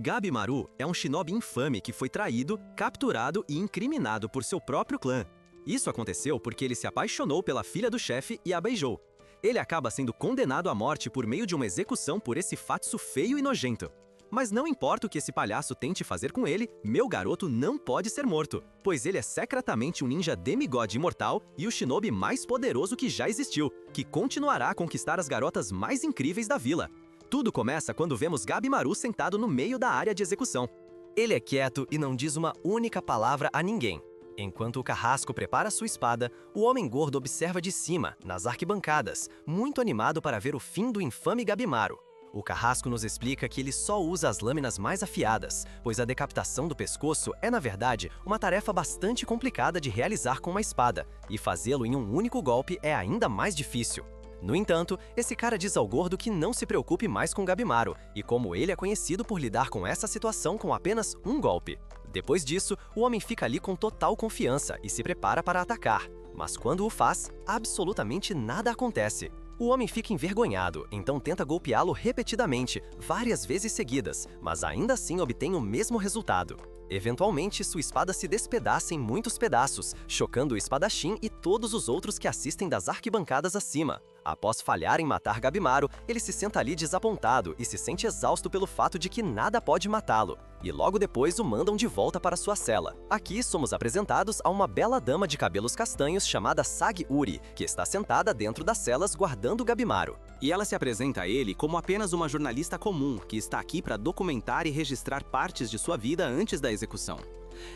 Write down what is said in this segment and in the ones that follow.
Gabimaru é um shinobi infame que foi traído, capturado e incriminado por seu próprio clã. Isso aconteceu porque ele se apaixonou pela filha do chefe e a beijou. Ele acaba sendo condenado à morte por meio de uma execução por esse fatso feio e nojento. Mas não importa o que esse palhaço tente fazer com ele, meu garoto não pode ser morto, pois ele é secretamente um ninja demigod imortal e o shinobi mais poderoso que já existiu, que continuará a conquistar as garotas mais incríveis da vila. Tudo começa quando vemos Gabimaru sentado no meio da área de execução. Ele é quieto e não diz uma única palavra a ninguém. Enquanto o carrasco prepara sua espada, o homem gordo observa de cima, nas arquibancadas, muito animado para ver o fim do infame Gabimaru. O carrasco nos explica que ele só usa as lâminas mais afiadas, pois a decapitação do pescoço é, na verdade, uma tarefa bastante complicada de realizar com uma espada, e fazê-lo em um único golpe é ainda mais difícil. No entanto, esse cara diz ao gordo que não se preocupe mais com Gabimaru, e como ele é conhecido por lidar com essa situação com apenas um golpe. Depois disso, o homem fica ali com total confiança e se prepara para atacar. Mas quando o faz, absolutamente nada acontece. O homem fica envergonhado, então tenta golpeá-lo repetidamente, várias vezes seguidas, mas ainda assim obtém o mesmo resultado. Eventualmente, sua espada se despedaça em muitos pedaços, chocando o espadachim e todos os outros que assistem das arquibancadas acima. Após falhar em matar Gabimaru, ele se senta ali desapontado e se sente exausto pelo fato de que nada pode matá-lo. E logo depois o mandam de volta para sua cela. Aqui somos apresentados a uma bela dama de cabelos castanhos chamada Sagi Uri, que está sentada dentro das celas guardando Gabimaru. E ela se apresenta a ele como apenas uma jornalista comum, que está aqui para documentar e registrar partes de sua vida antes da execução.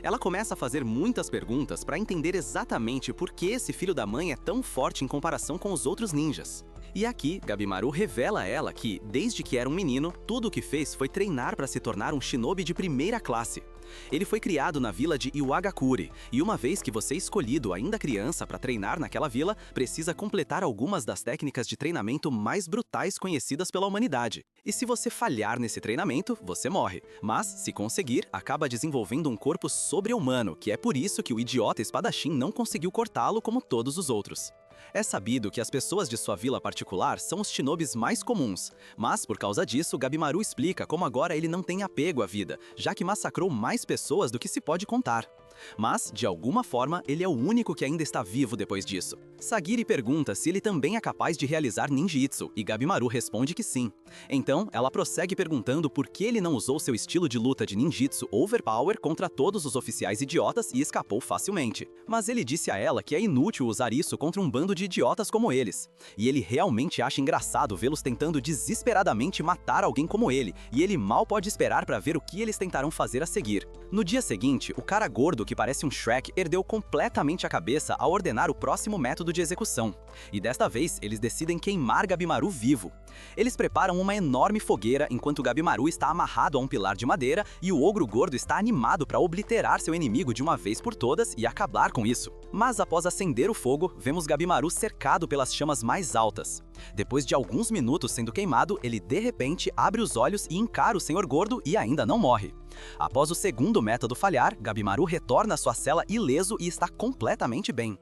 Ela começa a fazer muitas perguntas para entender exatamente por que esse filho da mãe é tão forte em comparação com os outros ninjas. E aqui, Gabimaru revela a ela que, desde que era um menino, tudo o que fez foi treinar para se tornar um shinobi de primeira classe. Ele foi criado na vila de Iwagakure, e uma vez que você é escolhido ainda criança para treinar naquela vila, precisa completar algumas das técnicas de treinamento mais brutais conhecidas pela humanidade. E se você falhar nesse treinamento, você morre. Mas, se conseguir, acaba desenvolvendo um corpo sobre-humano, que é por isso que o idiota espadachim não conseguiu cortá-lo como todos os outros. É sabido que as pessoas de sua vila particular são os shinobis mais comuns, mas por causa disso, Gabimaru explica como agora ele não tem apego à vida, já que massacrou mais pessoas do que se pode contar. Mas, de alguma forma, ele é o único que ainda está vivo depois disso. Sagiri pergunta se ele também é capaz de realizar ninjitsu, e Gabimaru responde que sim. Então, ela prossegue perguntando por que ele não usou seu estilo de luta de ninjitsu overpower contra todos os oficiais idiotas e escapou facilmente. Mas ele disse a ela que é inútil usar isso contra um bando de idiotas como eles. E ele realmente acha engraçado vê-los tentando desesperadamente matar alguém como ele, e ele mal pode esperar para ver o que eles tentarão fazer a seguir. No dia seguinte, o cara gordo que parece um Shrek perdeu completamente a cabeça ao ordenar o próximo método de execução. E desta vez, eles decidem queimar Gabimaru vivo. Eles preparam uma enorme fogueira enquanto Gabimaru está amarrado a um pilar de madeira e o ogro gordo está animado para obliterar seu inimigo de uma vez por todas e acabar com isso. Mas após acender o fogo, vemos Gabimaru cercado pelas chamas mais altas. Depois de alguns minutos sendo queimado, ele de repente abre os olhos e encara o Senhor Gordo e ainda não morre. Após o segundo método falhar, Gabimaru retorna à sua cela ileso e está completamente bem.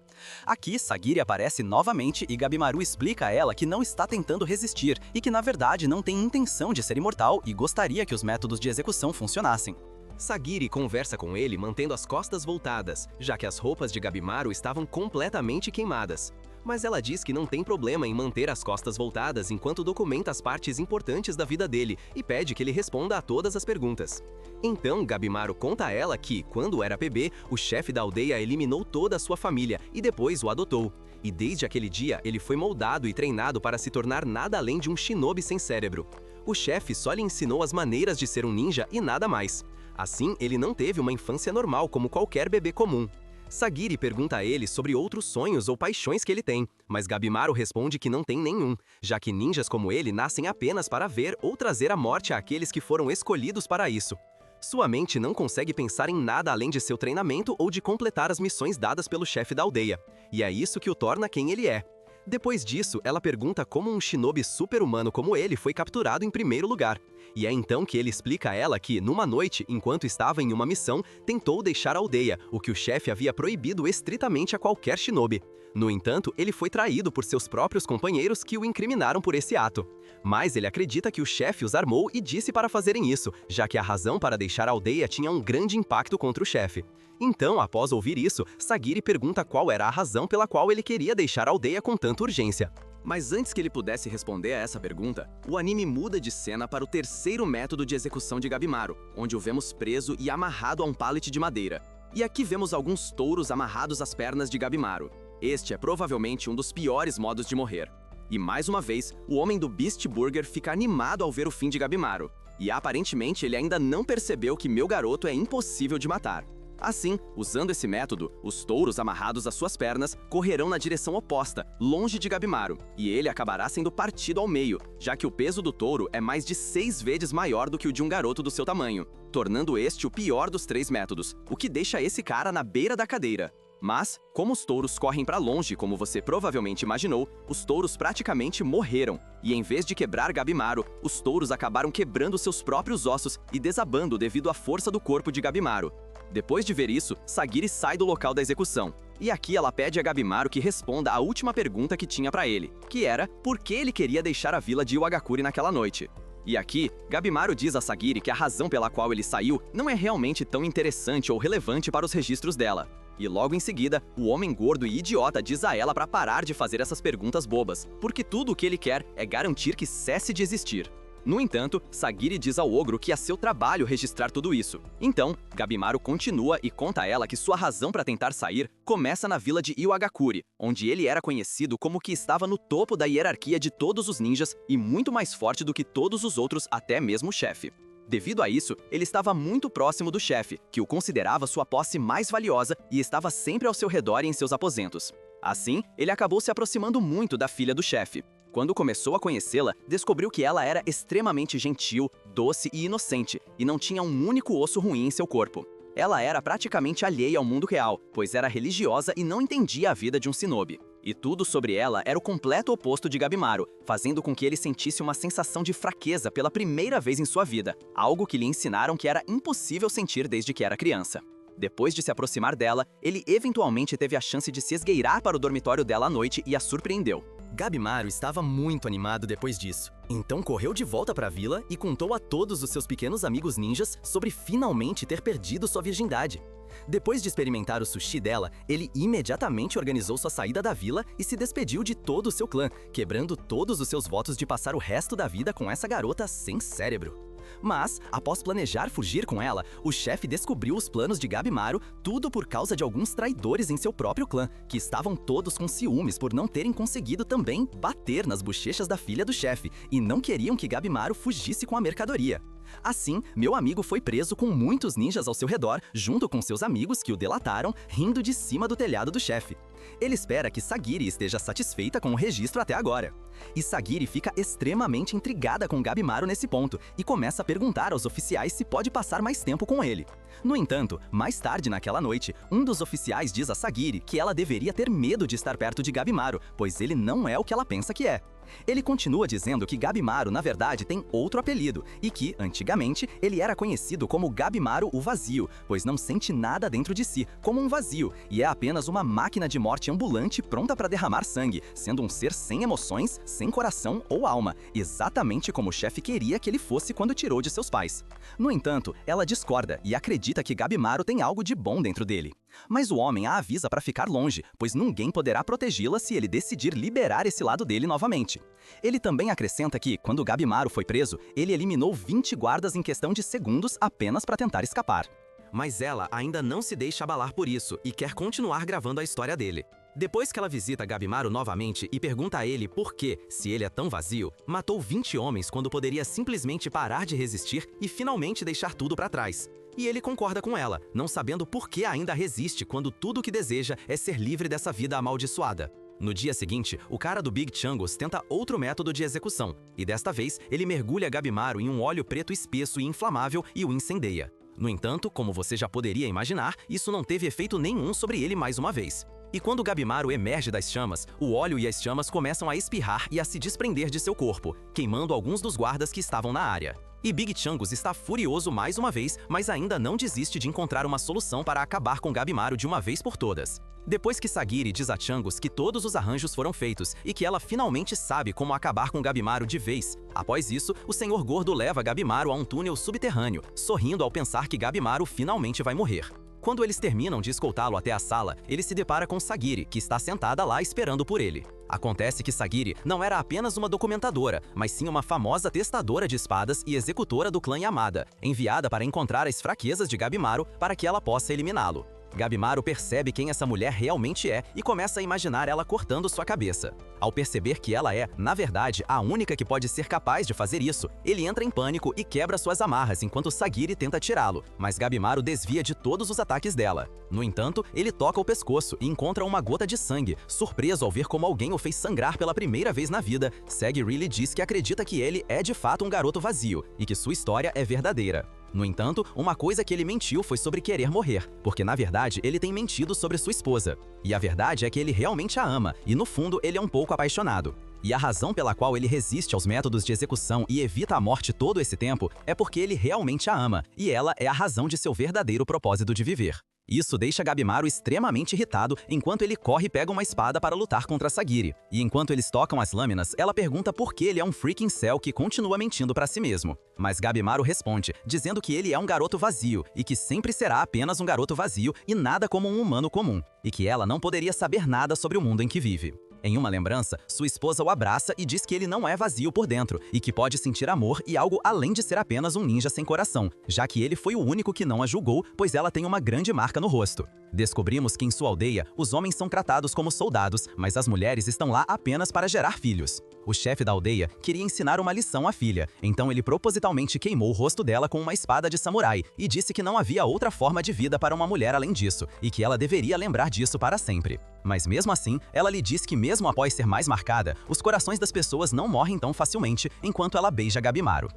Aqui, Sagiri aparece novamente e Gabimaru explica a ela que não está tentando resistir e que na verdade não tem intenção de ser imortal e gostaria que os métodos de execução funcionassem. Sagiri conversa com ele mantendo as costas voltadas, já que as roupas de Gabimaru estavam completamente queimadas. Mas ela diz que não tem problema em manter as costas voltadas enquanto documenta as partes importantes da vida dele e pede que ele responda a todas as perguntas. Então, Gabimaru conta a ela que, quando era bebê, o chefe da aldeia eliminou toda a sua família e depois o adotou. E desde aquele dia, ele foi moldado e treinado para se tornar nada além de um shinobi sem cérebro. O chefe só lhe ensinou as maneiras de ser um ninja e nada mais. Assim, ele não teve uma infância normal como qualquer bebê comum. Sagiri pergunta a ele sobre outros sonhos ou paixões que ele tem, mas Gabimaru responde que não tem nenhum, já que ninjas como ele nascem apenas para ver ou trazer a morte àqueles que foram escolhidos para isso. Sua mente não consegue pensar em nada além de seu treinamento ou de completar as missões dadas pelo chefe da aldeia, e é isso que o torna quem ele é. Depois disso, ela pergunta como um shinobi super-humano como ele foi capturado em primeiro lugar. E é então que ele explica a ela que, numa noite, enquanto estava em uma missão, tentou deixar a aldeia, o que o chefe havia proibido estritamente a qualquer shinobi. No entanto, ele foi traído por seus próprios companheiros que o incriminaram por esse ato. Mas ele acredita que o chefe os armou e disse para fazerem isso, já que a razão para deixar a aldeia tinha um grande impacto contra o chefe. Então, após ouvir isso, Sagiri pergunta qual era a razão pela qual ele queria deixar a aldeia com tanta urgência. Mas antes que ele pudesse responder a essa pergunta, o anime muda de cena para o terceiro método de execução de Gabimaru, onde o vemos preso e amarrado a um pallet de madeira. E aqui vemos alguns touros amarrados às pernas de Gabimaru. Este é provavelmente um dos piores modos de morrer. E mais uma vez, o homem do Beast Burger fica animado ao ver o fim de Gabimaru. E aparentemente ele ainda não percebeu que meu garoto é impossível de matar. Assim, usando esse método, os touros amarrados às suas pernas correrão na direção oposta, longe de Gabimaru, e ele acabará sendo partido ao meio, já que o peso do touro é mais de 6 vezes maior do que o de um garoto do seu tamanho, tornando este o pior dos 3 métodos, o que deixa esse cara na beira da cadeira. Mas, como os touros correm para longe, como você provavelmente imaginou, os touros praticamente morreram, e em vez de quebrar Gabimaru, os touros acabaram quebrando seus próprios ossos e desabando devido à força do corpo de Gabimaru. Depois de ver isso, Sagiri sai do local da execução. E aqui ela pede a Gabimaru que responda a última pergunta que tinha para ele, que era por que ele queria deixar a vila de Iwagakure naquela noite. E aqui, Gabimaru diz a Sagiri que a razão pela qual ele saiu não é realmente tão interessante ou relevante para os registros dela. E logo em seguida, o homem gordo e idiota diz a ela para parar de fazer essas perguntas bobas, porque tudo o que ele quer é garantir que cesse de existir. No entanto, Sagiri diz ao ogro que é seu trabalho registrar tudo isso. Então, Gabimaru continua e conta a ela que sua razão para tentar sair começa na vila de Iwagakure, onde ele era conhecido como que estava no topo da hierarquia de todos os ninjas e muito mais forte do que todos os outros, até mesmo o chefe. Devido a isso, ele estava muito próximo do chefe, que o considerava sua posse mais valiosa e estava sempre ao seu redor e em seus aposentos. Assim, ele acabou se aproximando muito da filha do chefe. Quando começou a conhecê-la, descobriu que ela era extremamente gentil, doce e inocente, e não tinha um único osso ruim em seu corpo. Ela era praticamente alheia ao mundo real, pois era religiosa e não entendia a vida de um shinobi. E tudo sobre ela era o completo oposto de Gabimaru, fazendo com que ele sentisse uma sensação de fraqueza pela primeira vez em sua vida, algo que lhe ensinaram que era impossível sentir desde que era criança. Depois de se aproximar dela, ele eventualmente teve a chance de se esgueirar para o dormitório dela à noite e a surpreendeu. Gabimaru estava muito animado depois disso. Então correu de volta para a vila e contou a todos os seus pequenos amigos ninjas sobre finalmente ter perdido sua virgindade. Depois de experimentar o sushi dela, ele imediatamente organizou sua saída da vila e se despediu de todo o seu clã, quebrando todos os seus votos de passar o resto da vida com essa garota sem cérebro. Mas, após planejar fugir com ela, o chefe descobriu os planos de Gabimaru, tudo por causa de alguns traidores em seu próprio clã, que estavam todos com ciúmes por não terem conseguido também bater nas bochechas da filha do chefe, e não queriam que Gabimaru fugisse com a mercadoria. Assim, meu amigo foi preso com muitos ninjas ao seu redor, junto com seus amigos que o delataram, rindo de cima do telhado do chefe. Ele espera que Sagiri esteja satisfeita com o registro até agora. E Sagiri fica extremamente intrigada com Gabimaru nesse ponto e começa a perguntar aos oficiais se pode passar mais tempo com ele. No entanto, mais tarde naquela noite, um dos oficiais diz a Sagiri que ela deveria ter medo de estar perto de Gabimaru, pois ele não é o que ela pensa que é. Ele continua dizendo que Gabimaru, na verdade, tem outro apelido e que, antigamente, ele era conhecido como Gabimaru o Vazio, pois não sente nada dentro de si, como um vazio, e é apenas uma máquina de morte ambulante pronta para derramar sangue, sendo um ser sem emoções, sem coração ou alma, exatamente como o chefe queria que ele fosse quando tirou de seus pais. No entanto, ela discorda e acredita que Gabimaru tem algo de bom dentro dele. Mas o homem a avisa para ficar longe, pois ninguém poderá protegê-la se ele decidir liberar esse lado dele novamente. Ele também acrescenta que, quando Gabimaru foi preso, ele eliminou 20 guardas em questão de segundos apenas para tentar escapar. Mas ela ainda não se deixa abalar por isso e quer continuar gravando a história dele. Depois que ela visita Gabimaru novamente e pergunta a ele por que, se ele é tão vazio, matou 20 homens quando poderia simplesmente parar de resistir e finalmente deixar tudo para trás. E ele concorda com ela, não sabendo por que ainda resiste quando tudo o que deseja é ser livre dessa vida amaldiçoada. No dia seguinte, o cara do Big Changos tenta outro método de execução, e desta vez ele mergulha Gabimaru em um óleo preto espesso e inflamável e o incendeia. No entanto, como você já poderia imaginar, isso não teve efeito nenhum sobre ele mais uma vez. E quando Gabimaru emerge das chamas, o óleo e as chamas começam a espirrar e a se desprender de seu corpo, queimando alguns dos guardas que estavam na área. E Big Chungus está furioso mais uma vez, mas ainda não desiste de encontrar uma solução para acabar com Gabimaru de uma vez por todas. Depois que Sagiri diz a Chungus que todos os arranjos foram feitos e que ela finalmente sabe como acabar com Gabimaru de vez, após isso, o Senhor Gordo leva Gabimaru a um túnel subterrâneo, sorrindo ao pensar que Gabimaru finalmente vai morrer. Quando eles terminam de escoltá-lo até a sala, ele se depara com Sagiri, que está sentada lá esperando por ele. Acontece que Sagiri não era apenas uma documentadora, mas sim uma famosa testadora de espadas e executora do clã Yamada, enviada para encontrar as fraquezas de Gabimaru para que ela possa eliminá-lo. Gabimaru percebe quem essa mulher realmente é e começa a imaginar ela cortando sua cabeça. Ao perceber que ela é, na verdade, a única que pode ser capaz de fazer isso, ele entra em pânico e quebra suas amarras enquanto Sagiri tenta tirá-lo, mas Gabimaru desvia de todos os ataques dela. No entanto, ele toca o pescoço e encontra uma gota de sangue. Surpreso ao ver como alguém o fez sangrar pela primeira vez na vida, Sagiri lhe diz que acredita que ele é de fato um garoto vazio e que sua história é verdadeira. No entanto, uma coisa que ele mentiu foi sobre querer morrer, porque na verdade ele tem mentido sobre sua esposa. E a verdade é que ele realmente a ama, e no fundo ele é um pouco apaixonado. E a razão pela qual ele resiste aos métodos de execução e evita a morte todo esse tempo é porque ele realmente a ama, e ela é a razão de seu verdadeiro propósito de viver. Isso deixa Gabimaru extremamente irritado enquanto ele corre e pega uma espada para lutar contra Sagiri. E enquanto eles tocam as lâminas, ela pergunta por que ele é um freaking cell que continua mentindo para si mesmo. Mas Gabimaru responde, dizendo que ele é um garoto vazio e que sempre será apenas um garoto vazio e nada como um humano comum, e que ela não poderia saber nada sobre o mundo em que vive. Em uma lembrança, sua esposa o abraça e diz que ele não é vazio por dentro e que pode sentir amor e algo além de ser apenas um ninja sem coração, já que ele foi o único que não a julgou, pois ela tem uma grande marca no rosto. Descobrimos que em sua aldeia, os homens são tratados como soldados, mas as mulheres estão lá apenas para gerar filhos. O chefe da aldeia queria ensinar uma lição à filha, então ele propositalmente queimou o rosto dela com uma espada de samurai e disse que não havia outra forma de vida para uma mulher além disso, e que ela deveria lembrar disso para sempre. Mas mesmo assim, ela lhe diz que mesmo após ser mais marcada, os corações das pessoas não morrem tão facilmente enquanto ela beija Gabimaru.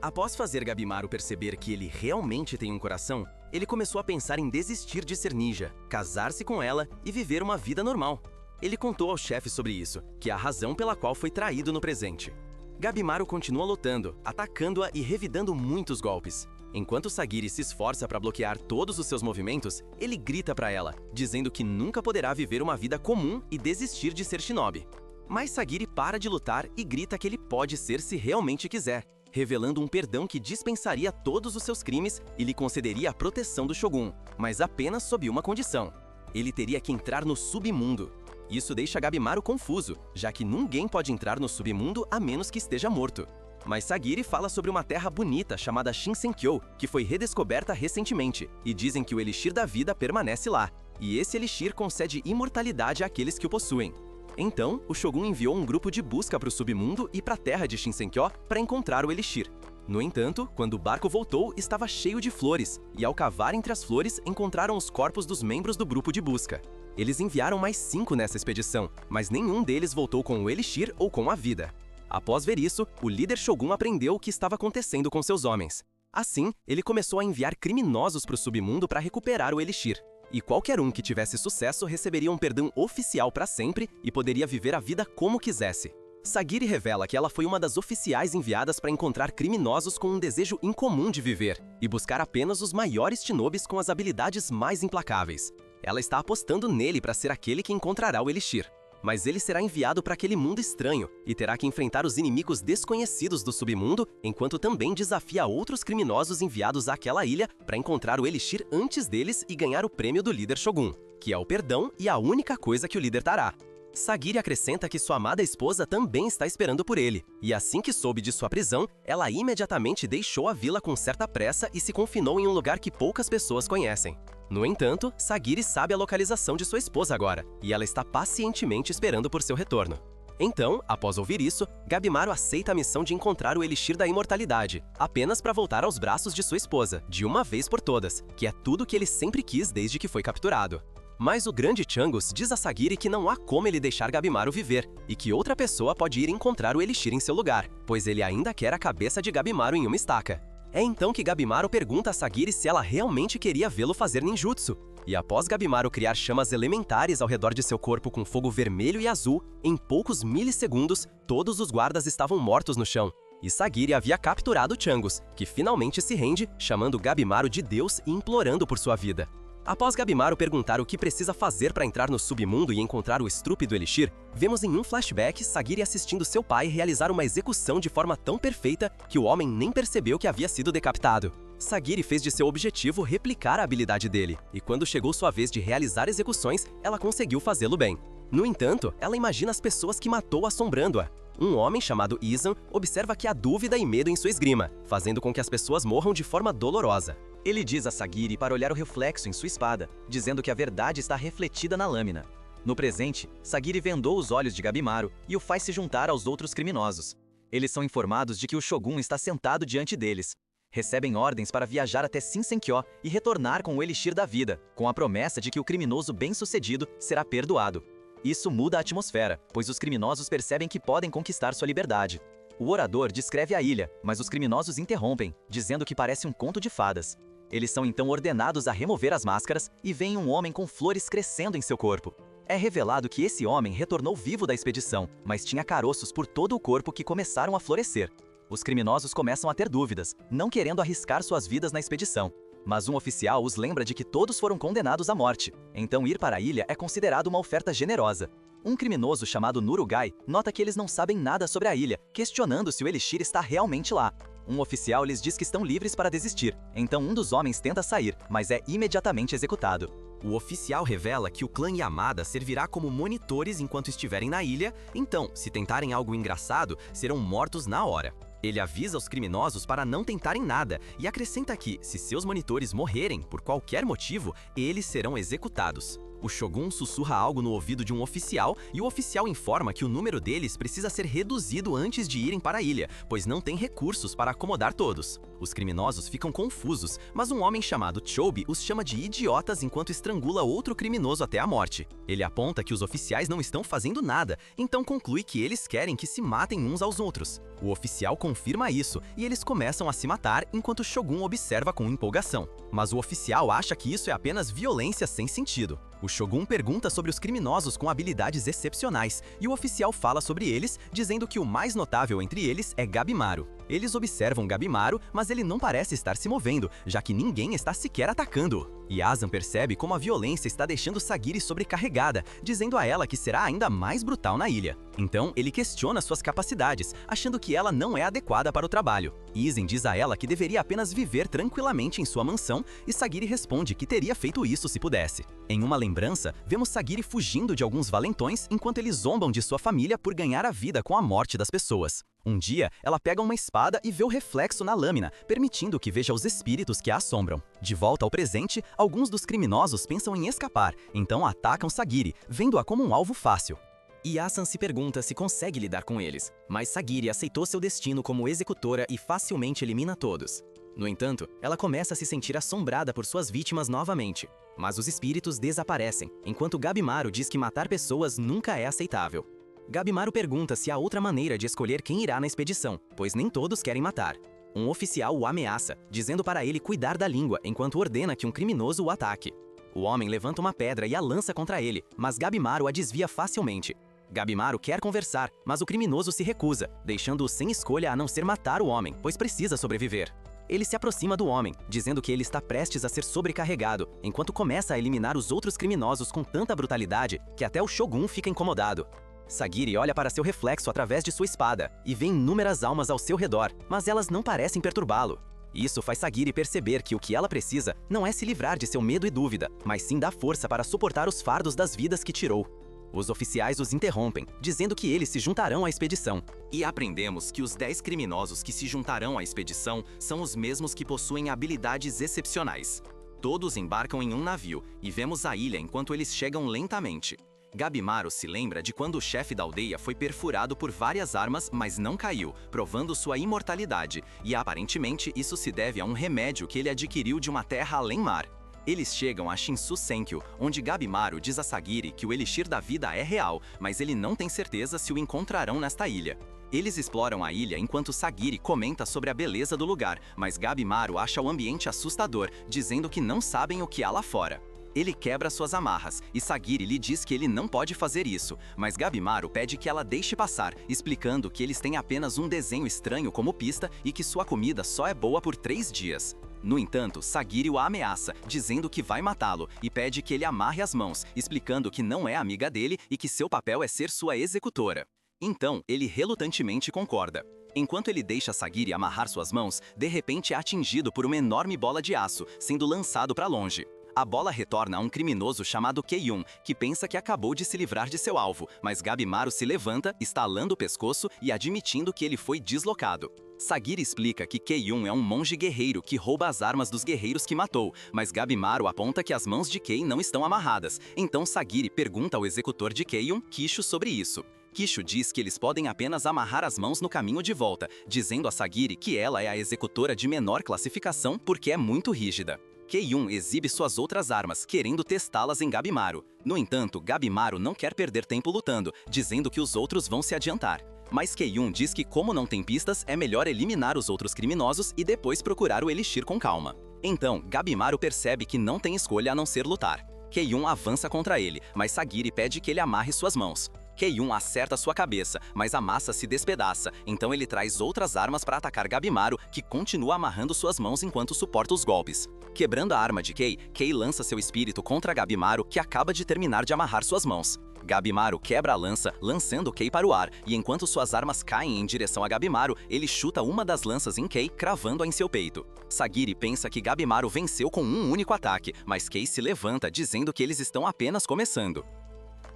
Após fazer Gabimaru perceber que ele realmente tem um coração, ele começou a pensar em desistir de ser ninja, casar-se com ela e viver uma vida normal. Ele contou ao chefe sobre isso, que é a razão pela qual foi traído no presente. Gabimaru continua lutando, atacando-a e revidando muitos golpes. Enquanto Sagiri se esforça para bloquear todos os seus movimentos, ele grita para ela, dizendo que nunca poderá viver uma vida comum e desistir de ser shinobi. Mas Sagiri para de lutar e grita que ele pode ser se realmente quiser, revelando um perdão que dispensaria todos os seus crimes e lhe concederia a proteção do Shogun, mas apenas sob uma condição. Ele teria que entrar no submundo. Isso deixa Gabimaru confuso, já que ninguém pode entrar no submundo a menos que esteja morto. Mas Sagiri fala sobre uma terra bonita chamada Shinsenkyo, que foi redescoberta recentemente, e dizem que o Elixir da Vida permanece lá, e esse Elixir concede imortalidade àqueles que o possuem. Então, o Shogun enviou um grupo de busca para o submundo e para a terra de Shinsenkyo para encontrar o Elixir. No entanto, quando o barco voltou, estava cheio de flores, e ao cavar entre as flores, encontraram os corpos dos membros do grupo de busca. Eles enviaram mais 5 nessa expedição, mas nenhum deles voltou com o Elixir ou com a vida. Após ver isso, o líder Shogun aprendeu o que estava acontecendo com seus homens. Assim, ele começou a enviar criminosos para o submundo para recuperar o Elixir. E qualquer um que tivesse sucesso receberia um perdão oficial para sempre e poderia viver a vida como quisesse. Sagiri revela que ela foi uma das oficiais enviadas para encontrar criminosos com um desejo incomum de viver e buscar apenas os maiores shinobis com as habilidades mais implacáveis. Ela está apostando nele para ser aquele que encontrará o Elixir. Mas ele será enviado para aquele mundo estranho e terá que enfrentar os inimigos desconhecidos do submundo, enquanto também desafia outros criminosos enviados àquela ilha para encontrar o Elixir antes deles e ganhar o prêmio do líder Shogun, que é o perdão e a única coisa que o líder dará. Sagiri acrescenta que sua amada esposa também está esperando por ele, e assim que soube de sua prisão, ela imediatamente deixou a vila com certa pressa e se confinou em um lugar que poucas pessoas conhecem. No entanto, Sagiri sabe a localização de sua esposa agora, e ela está pacientemente esperando por seu retorno. Então, após ouvir isso, Gabimaru aceita a missão de encontrar o Elixir da Imortalidade, apenas para voltar aos braços de sua esposa, de uma vez por todas, que é tudo que ele sempre quis desde que foi capturado. Mas o grande Chungus diz a Sagiri que não há como ele deixar Gabimaru viver, e que outra pessoa pode ir encontrar o Elixir em seu lugar, pois ele ainda quer a cabeça de Gabimaru em uma estaca. É então que Gabimaru pergunta a Sagiri se ela realmente queria vê-lo fazer ninjutsu, E após Gabimaru criar chamas elementares ao redor de seu corpo com fogo vermelho e azul, em poucos milissegundos, todos os guardas estavam mortos no chão. E Sagiri havia capturado Changos, que finalmente se rende, chamando Gabimaru de Deus e implorando por sua vida. Após Gabimaru perguntar o que precisa fazer para entrar no submundo e encontrar o estrupe do Elixir, vemos em um flashback Sagiri assistindo seu pai realizar uma execução de forma tão perfeita que o homem nem percebeu que havia sido decapitado. Sagiri fez de seu objetivo replicar a habilidade dele, e quando chegou sua vez de realizar execuções, ela conseguiu fazê-lo bem. No entanto, ela imagina as pessoas que matou assombrando-a. Um homem chamado Izan observa que há dúvida e medo em sua esgrima, fazendo com que as pessoas morram de forma dolorosa. Ele diz a Sagiri para olhar o reflexo em sua espada, dizendo que a verdade está refletida na lâmina. No presente, Sagiri vendou os olhos de Gabimaru e o faz se juntar aos outros criminosos. Eles são informados de que o Shogun está sentado diante deles. Recebem ordens para viajar até Shinsenkyo e retornar com o Elixir da Vida, com a promessa de que o criminoso bem-sucedido será perdoado. Isso muda a atmosfera, pois os criminosos percebem que podem conquistar sua liberdade. O orador descreve a ilha, mas os criminosos interrompem, dizendo que parece um conto de fadas. Eles são então ordenados a remover as máscaras e veem um homem com flores crescendo em seu corpo. É revelado que esse homem retornou vivo da expedição, mas tinha caroços por todo o corpo que começaram a florescer. Os criminosos começam a ter dúvidas, não querendo arriscar suas vidas na expedição. Mas um oficial os lembra de que todos foram condenados à morte, então ir para a ilha é considerado uma oferta generosa. Um criminoso chamado Nurugai nota que eles não sabem nada sobre a ilha, questionando se o Elixir está realmente lá. Um oficial lhes diz que estão livres para desistir, então um dos homens tenta sair, mas é imediatamente executado. O oficial revela que o clã Yamada servirá como monitores enquanto estiverem na ilha, então, se tentarem algo engraçado, serão mortos na hora. Ele avisa os criminosos para não tentarem nada e acrescenta que, se seus monitores morrerem por qualquer motivo, eles serão executados. O Shogun sussurra algo no ouvido de um oficial e o oficial informa que o número deles precisa ser reduzido antes de irem para a ilha, pois não tem recursos para acomodar todos. Os criminosos ficam confusos, mas um homem chamado Chobi os chama de idiotas enquanto estrangula outro criminoso até a morte. Ele aponta que os oficiais não estão fazendo nada, então conclui que eles querem que se matem uns aos outros. O oficial confirma isso e eles começam a se matar enquanto Shogun observa com empolgação. Mas o oficial acha que isso é apenas violência sem sentido. O Shogun pergunta sobre os criminosos com habilidades excepcionais e o oficial fala sobre eles, dizendo que o mais notável entre eles é Gabimaru. Eles observam Gabimaru, mas ele não parece estar se movendo, já que ninguém está sequer atacando-o. Yazan percebe como a violência está deixando Sagiri sobrecarregada, dizendo a ela que será ainda mais brutal na ilha. Então, ele questiona suas capacidades, achando que ela não é adequada para o trabalho. Izen diz a ela que deveria apenas viver tranquilamente em sua mansão, e Sagiri responde que teria feito isso se pudesse. Em uma lembrança, vemos Sagiri fugindo de alguns valentões enquanto eles zombam de sua família por ganhar a vida com a morte das pessoas. Um dia, ela pega uma espada e vê o reflexo na lâmina, permitindo que veja os espíritos que a assombram. De volta ao presente, alguns dos criminosos pensam em escapar, então atacam Sagiri, vendo-a como um alvo fácil. Yasan se pergunta se consegue lidar com eles, mas Sagiri aceitou seu destino como executora e facilmente elimina todos. No entanto, ela começa a se sentir assombrada por suas vítimas novamente. Mas os espíritos desaparecem, enquanto Gabimaru diz que matar pessoas nunca é aceitável. Gabimaru pergunta se há outra maneira de escolher quem irá na expedição, pois nem todos querem matar. Um oficial o ameaça, dizendo para ele cuidar da língua enquanto ordena que um criminoso o ataque. O homem levanta uma pedra e a lança contra ele, mas Gabimaru a desvia facilmente. Gabimaru quer conversar, mas o criminoso se recusa, deixando-o sem escolha a não ser matar o homem, pois precisa sobreviver. Ele se aproxima do homem, dizendo que ele está prestes a ser sobrecarregado, enquanto começa a eliminar os outros criminosos com tanta brutalidade que até o Shogun fica incomodado. Sagiri olha para seu reflexo através de sua espada e vê inúmeras almas ao seu redor, mas elas não parecem perturbá-lo. Isso faz Sagiri perceber que o que ela precisa não é se livrar de seu medo e dúvida, mas sim dar força para suportar os fardos das vidas que tirou. Os oficiais os interrompem, dizendo que eles se juntarão à expedição. E aprendemos que os 10 criminosos que se juntarão à expedição são os mesmos que possuem habilidades excepcionais. Todos embarcam em um navio e vemos a ilha enquanto eles chegam lentamente. Gabimaru se lembra de quando o chefe da aldeia foi perfurado por várias armas, mas não caiu, provando sua imortalidade, e aparentemente isso se deve a um remédio que ele adquiriu de uma terra além mar. Eles chegam a Shinsu-senkyo, onde Gabimaru diz a Sagiri que o Elixir da Vida é real, mas ele não tem certeza se o encontrarão nesta ilha. Eles exploram a ilha enquanto Sagiri comenta sobre a beleza do lugar, mas Gabimaru acha o ambiente assustador, dizendo que não sabem o que há lá fora. Ele quebra suas amarras, e Sagiri lhe diz que ele não pode fazer isso, mas Gabimaru pede que ela deixe passar, explicando que eles têm apenas um desenho estranho como pista e que sua comida só é boa por 3 dias. No entanto, Sagiri o ameaça, dizendo que vai matá-lo, e pede que ele amarre as mãos, explicando que não é amiga dele e que seu papel é ser sua executora. Então, ele relutantemente concorda. Enquanto ele deixa Sagiri amarrar suas mãos, de repente é atingido por uma enorme bola de aço, sendo lançado para longe. A bola retorna a um criminoso chamado Kei-yun, que pensa que acabou de se livrar de seu alvo, mas Gabimaru se levanta, estalando o pescoço e admitindo que ele foi deslocado. Sagiri explica que Kei-yun é um monge guerreiro que rouba as armas dos guerreiros que matou, mas Gabimaru aponta que as mãos de Kei não estão amarradas, então Sagiri pergunta ao executor de Kei-yun, Kisho, sobre isso. Kisho diz que eles podem apenas amarrar as mãos no caminho de volta, dizendo a Sagiri que ela é a executora de menor classificação porque é muito rígida. Kei-yun exibe suas outras armas, querendo testá-las em Gabimaru. No entanto, Gabimaru não quer perder tempo lutando, dizendo que os outros vão se adiantar. Mas Kei-yun diz que como não tem pistas, é melhor eliminar os outros criminosos e depois procurar o Elixir com calma. Então, Gabimaru percebe que não tem escolha a não ser lutar. Kei-yun avança contra ele, mas Sagiri pede que ele amarre suas mãos. Kei-yun acerta sua cabeça, mas a massa se despedaça, então ele traz outras armas para atacar Gabimaru, que continua amarrando suas mãos enquanto suporta os golpes. Quebrando a arma de Kei, Kei lança seu espírito contra Gabimaru, que acaba de terminar de amarrar suas mãos. Gabimaru quebra a lança, lançando Kei para o ar, e enquanto suas armas caem em direção a Gabimaru, ele chuta uma das lanças em Kei, cravando-a em seu peito. Sagiri pensa que Gabimaru venceu com um único ataque, mas Kei se levanta, dizendo que eles estão apenas começando.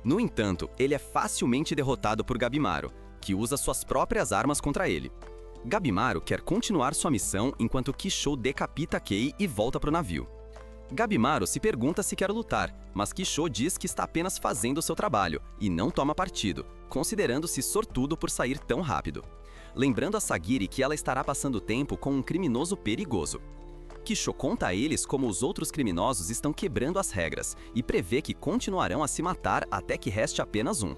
No entanto, ele é facilmente derrotado por Gabimaru, que usa suas próprias armas contra ele. Gabimaru quer continuar sua missão enquanto Kisho decapita Kei e volta para o navio. Gabimaru se pergunta se quer lutar, mas Kisho diz que está apenas fazendo seu trabalho e não toma partido, considerando-se sortudo por sair tão rápido. Lembrando a Sagiri que ela estará passando tempo com um criminoso perigoso. Kisho conta a eles como os outros criminosos estão quebrando as regras e prevê que continuarão a se matar até que reste apenas um.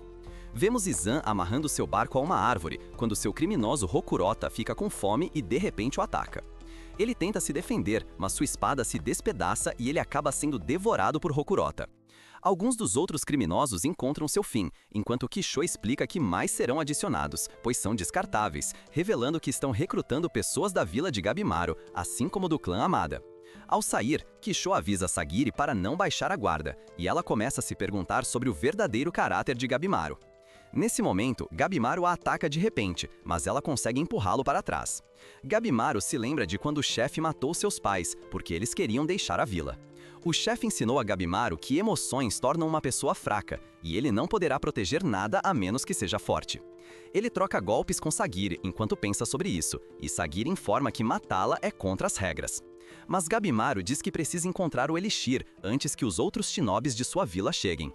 Vemos Izan amarrando seu barco a uma árvore, quando seu criminoso Rokurota fica com fome e de repente o ataca. Ele tenta se defender, mas sua espada se despedaça e ele acaba sendo devorado por Rokurota. Alguns dos outros criminosos encontram seu fim, enquanto Kisho explica que mais serão adicionados, pois são descartáveis, revelando que estão recrutando pessoas da vila de Gabimaru, assim como do clã Amada. Ao sair, Kisho avisa Sagiri para não baixar a guarda, e ela começa a se perguntar sobre o verdadeiro caráter de Gabimaru. Nesse momento, Gabimaru a ataca de repente, mas ela consegue empurrá-lo para trás. Gabimaru se lembra de quando o chefe matou seus pais, porque eles queriam deixar a vila. O chefe ensinou a Gabimaru que emoções tornam uma pessoa fraca, e ele não poderá proteger nada a menos que seja forte. Ele troca golpes com Sagiri enquanto pensa sobre isso, e Sagiri informa que matá-la é contra as regras. Mas Gabimaru diz que precisa encontrar o Elixir antes que os outros shinobis de sua vila cheguem.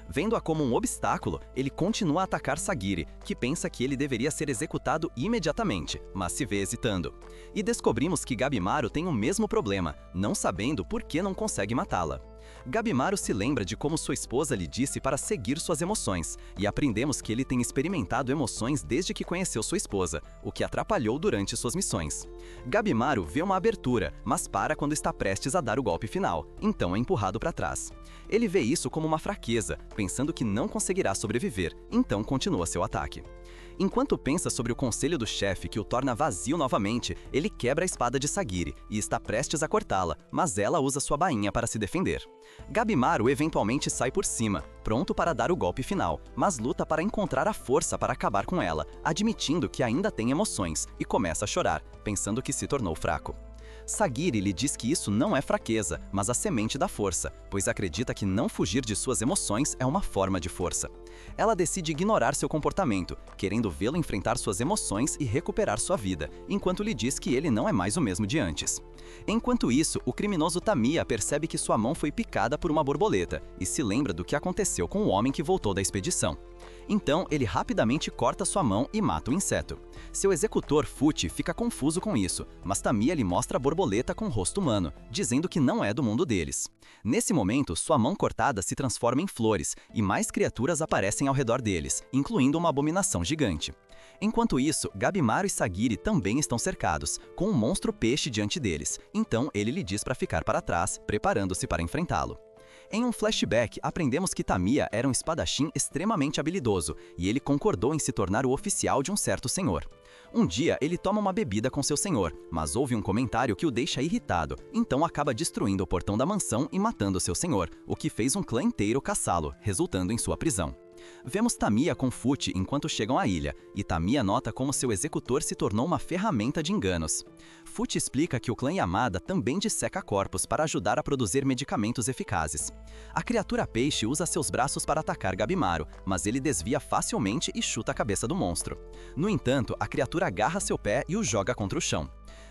Vendo-a como um obstáculo, ele continua a atacar Sagiri, que pensa que ele deveria ser executado imediatamente, mas se vê hesitando. E descobrimos que Gabimaru tem o mesmo problema, não sabendo por que não consegue matá-la. Gabimaru se lembra de como sua esposa lhe disse para seguir suas emoções, e aprendemos que ele tem experimentado emoções desde que conheceu sua esposa, o que atrapalhou durante suas missões. Gabimaru vê uma abertura, mas para quando está prestes a dar o golpe final, então é empurrado para trás. Ele vê isso como uma fraqueza, pensando que não conseguirá sobreviver, então continua seu ataque. Enquanto pensa sobre o conselho do chefe que o torna vazio novamente, ele quebra a espada de Sagiri e está prestes a cortá-la, mas ela usa sua bainha para se defender. Gabimaru eventualmente sai por cima, pronto para dar o golpe final, mas luta para encontrar a força para acabar com ela, admitindo que ainda tem emoções, e começa a chorar, pensando que se tornou fraco. Sagiri lhe diz que isso não é fraqueza, mas a semente da força, pois acredita que não fugir de suas emoções é uma forma de força. Ela decide ignorar seu comportamento, querendo vê-lo enfrentar suas emoções e recuperar sua vida, enquanto lhe diz que ele não é mais o mesmo de antes. Enquanto isso, o criminoso Tamiya percebe que sua mão foi picada por uma borboleta e se lembra do que aconteceu com o homem que voltou da expedição. Então, ele rapidamente corta sua mão e mata o inseto. Seu executor, Fuchi, fica confuso com isso, mas Tamiya lhe mostra a borboleta com rosto humano, dizendo que não é do mundo deles. Nesse momento, sua mão cortada se transforma em flores e mais criaturas aparecem ao redor deles, incluindo uma abominação gigante. Enquanto isso, Gabimaru e Sagiri também estão cercados, com um monstro peixe diante deles, então ele lhe diz para ficar para trás, preparando-se para enfrentá-lo. Em um flashback, aprendemos que Tamiya era um espadachim extremamente habilidoso, e ele concordou em se tornar o oficial de um certo senhor. Um dia, ele toma uma bebida com seu senhor, mas ouve um comentário que o deixa irritado, então acaba destruindo o portão da mansão e matando seu senhor, o que fez um clã inteiro caçá-lo, resultando em sua prisão. Vemos Tamiya com Fute enquanto chegam à ilha, e Tamiya nota como seu executor se tornou uma ferramenta de enganos. Fute explica que o clã Yamada também disseca corpos para ajudar a produzir medicamentos eficazes. A criatura peixe usa seus braços para atacar Gabimaru, mas ele desvia facilmente e chuta a cabeça do monstro. No entanto, a criatura agarra seu pé e o joga contra o chão.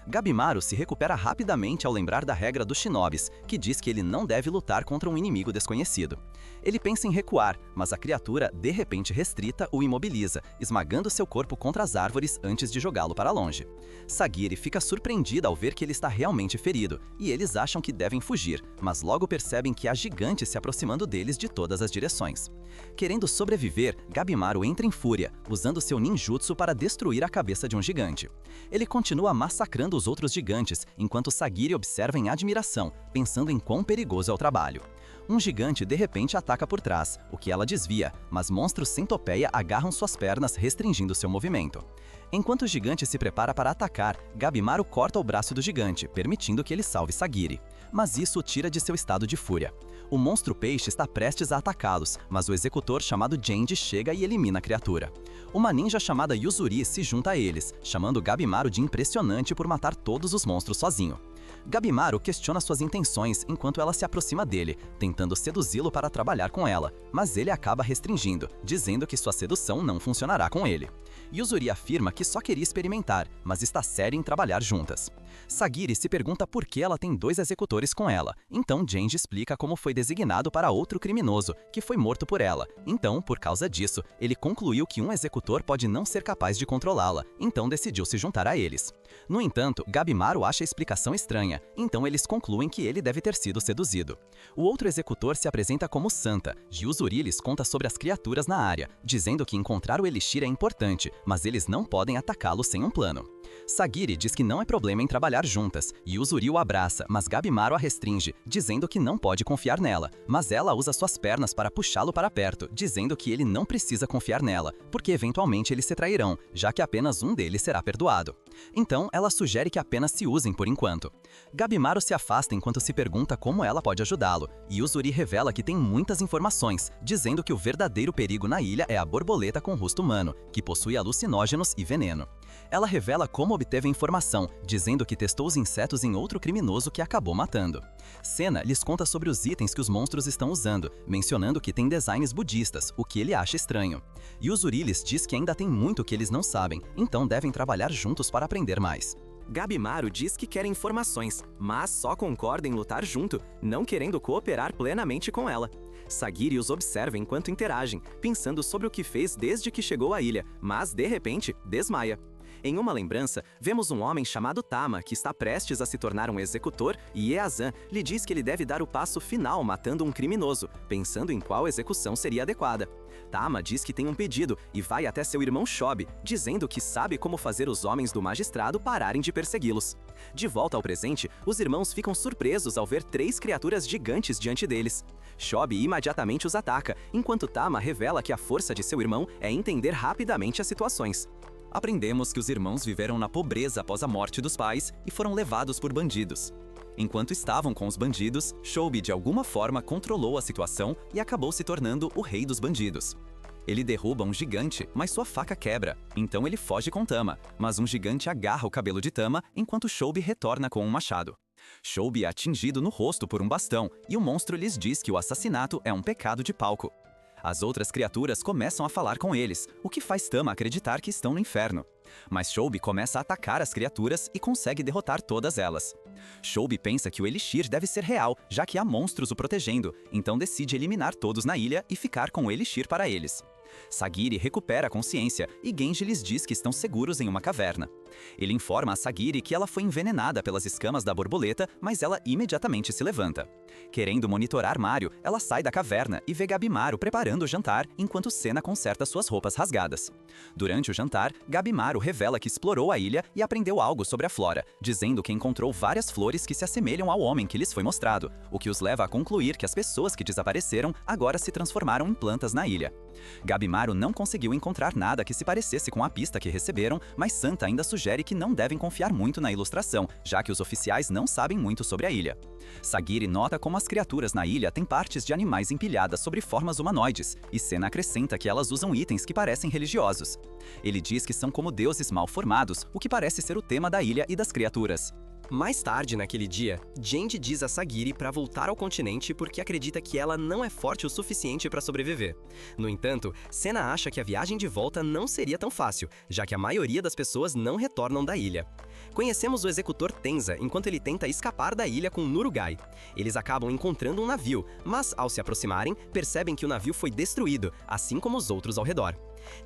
Gabimaru se recupera rapidamente ao lembrar da regra dos shinobis, que diz que ele não deve lutar contra um inimigo desconhecido. Ele pensa em recuar, mas a criatura, de repente restrita, o imobiliza, esmagando seu corpo contra as árvores antes de jogá-lo para longe. Sagiri fica surpreendida ao ver que ele está realmente ferido, e eles acham que devem fugir, mas logo percebem que há gigantes se aproximando deles de todas as direções. Querendo sobreviver, Gabimaru entra em fúria, usando seu ninjutsu para destruir a cabeça de um gigante. Ele continua massacrando os outros gigantes, enquanto Sagiri observa em admiração, pensando em quão perigoso é o trabalho. Um gigante de repente ataca por trás, o que ela desvia, mas monstros centopeia agarram suas pernas, restringindo seu movimento. Enquanto o gigante se prepara para atacar, Gabimaru corta o braço do gigante, permitindo que ele salve Sagiri. Mas isso o tira de seu estado de fúria. O monstro peixe está prestes a atacá-los, mas o executor chamado Genji chega e elimina a criatura. Uma ninja chamada Yuzuri se junta a eles, chamando Gabimaru de impressionante por matar todos os monstros sozinho. Gabimaru questiona suas intenções enquanto ela se aproxima dele, tentando seduzi-lo para trabalhar com ela, mas ele acaba restringindo, dizendo que sua sedução não funcionará com ele. Yuzuri afirma que só queria experimentar, mas está séria em trabalhar juntas. Sagiri se pergunta por que ela tem 2 executores com ela, então Genji explica como foi designado para outro criminoso, que foi morto por ela. Então, por causa disso, ele concluiu que um executor pode não ser capaz de controlá-la, então decidiu se juntar a eles. No entanto, Gabimaru acha a explicação estranha, então eles concluem que ele deve ter sido seduzido. O outro executor se apresenta como Santa. Yuzuri lhes conta sobre as criaturas na área, dizendo que encontrar o elixir é importante, mas eles não podem atacá-lo sem um plano. Sagiri diz que não é problema em trabalhar juntas, e Yuzuri o abraça, mas Gabimaru a restringe, dizendo que não pode confiar nela, mas ela usa suas pernas para puxá-lo para perto, dizendo que ele não precisa confiar nela, porque eventualmente eles se trairão, já que apenas um deles será perdoado. Então, ela sugere que apenas se usem por enquanto. Gabimaru se afasta enquanto se pergunta como ela pode ajudá-lo, e Yuzuri revela que tem muitas informações, dizendo que o verdadeiro perigo na ilha é a borboleta com rosto humano, que possui alucinógenos e veneno. Ela revela como obteve a informação, dizendo que testou os insetos em outro criminoso que acabou matando. Senna lhes conta sobre os itens que os monstros estão usando, mencionando que tem designs budistas, o que ele acha estranho. Yuzuri lhes diz que ainda tem muito que eles não sabem, então devem trabalhar juntos para aprender mais. Gabimaru diz que quer informações, mas só concorda em lutar junto, não querendo cooperar plenamente com ela. Sagiri os observa enquanto interagem, pensando sobre o que fez desde que chegou à ilha, mas, de repente, desmaia. Em uma lembrança, vemos um homem chamado Tama, que está prestes a se tornar um executor, e Eazan lhe diz que ele deve dar o passo final matando um criminoso, pensando em qual execução seria adequada. Tama diz que tem um pedido e vai até seu irmão Shobi, dizendo que sabe como fazer os homens do magistrado pararem de persegui-los. De volta ao presente, os irmãos ficam surpresos ao ver 3 criaturas gigantes diante deles. Shobi imediatamente os ataca, enquanto Tama revela que a força de seu irmão é entender rapidamente as situações. Aprendemos que os irmãos viveram na pobreza após a morte dos pais e foram levados por bandidos. Enquanto estavam com os bandidos, Shobi de alguma forma controlou a situação e acabou se tornando o rei dos bandidos. Ele derruba um gigante, mas sua faca quebra, então ele foge com Tama, mas um gigante agarra o cabelo de Tama enquanto Shobi retorna com um machado. Shobi é atingido no rosto por um bastão e o monstro lhes diz que o assassinato é um pecado de palco. As outras criaturas começam a falar com eles, o que faz Tama acreditar que estão no inferno. Mas Shobi começa a atacar as criaturas e consegue derrotar todas elas. Shobi pensa que o elixir deve ser real, já que há monstros o protegendo, então decide eliminar todos na ilha e ficar com o elixir para eles. Sagiri recupera a consciência e Genji lhes diz que estão seguros em uma caverna. Ele informa a Sagiri que ela foi envenenada pelas escamas da borboleta, mas ela imediatamente se levanta. Querendo monitorar Mario, ela sai da caverna e vê Gabimaru preparando o jantar enquanto Senna conserta suas roupas rasgadas. Durante o jantar, Gabimaru revela que explorou a ilha e aprendeu algo sobre a flora, dizendo que encontrou várias flores que se assemelham ao homem que lhes foi mostrado, o que os leva a concluir que as pessoas que desapareceram agora se transformaram em plantas na ilha. Gabimaru não conseguiu encontrar nada que se parecesse com a pista que receberam, mas Santa ainda sugere que não devem confiar muito na ilustração, já que os oficiais não sabem muito sobre a ilha. Sagiri nota como as criaturas na ilha têm partes de animais empilhadas sobre formas humanoides, e Senna acrescenta que elas usam itens que parecem religiosos. Ele diz que são como deuses mal formados, o que parece ser o tema da ilha e das criaturas. Mais tarde, naquele dia, Genji diz a Sagiri para voltar ao continente porque acredita que ela não é forte o suficiente para sobreviver. No entanto, Senna acha que a viagem de volta não seria tão fácil, já que a maioria das pessoas não retornam da ilha. Conhecemos o executor Tenza enquanto ele tenta escapar da ilha com Nurugai. Eles acabam encontrando um navio, mas ao se aproximarem, percebem que o navio foi destruído, assim como os outros ao redor.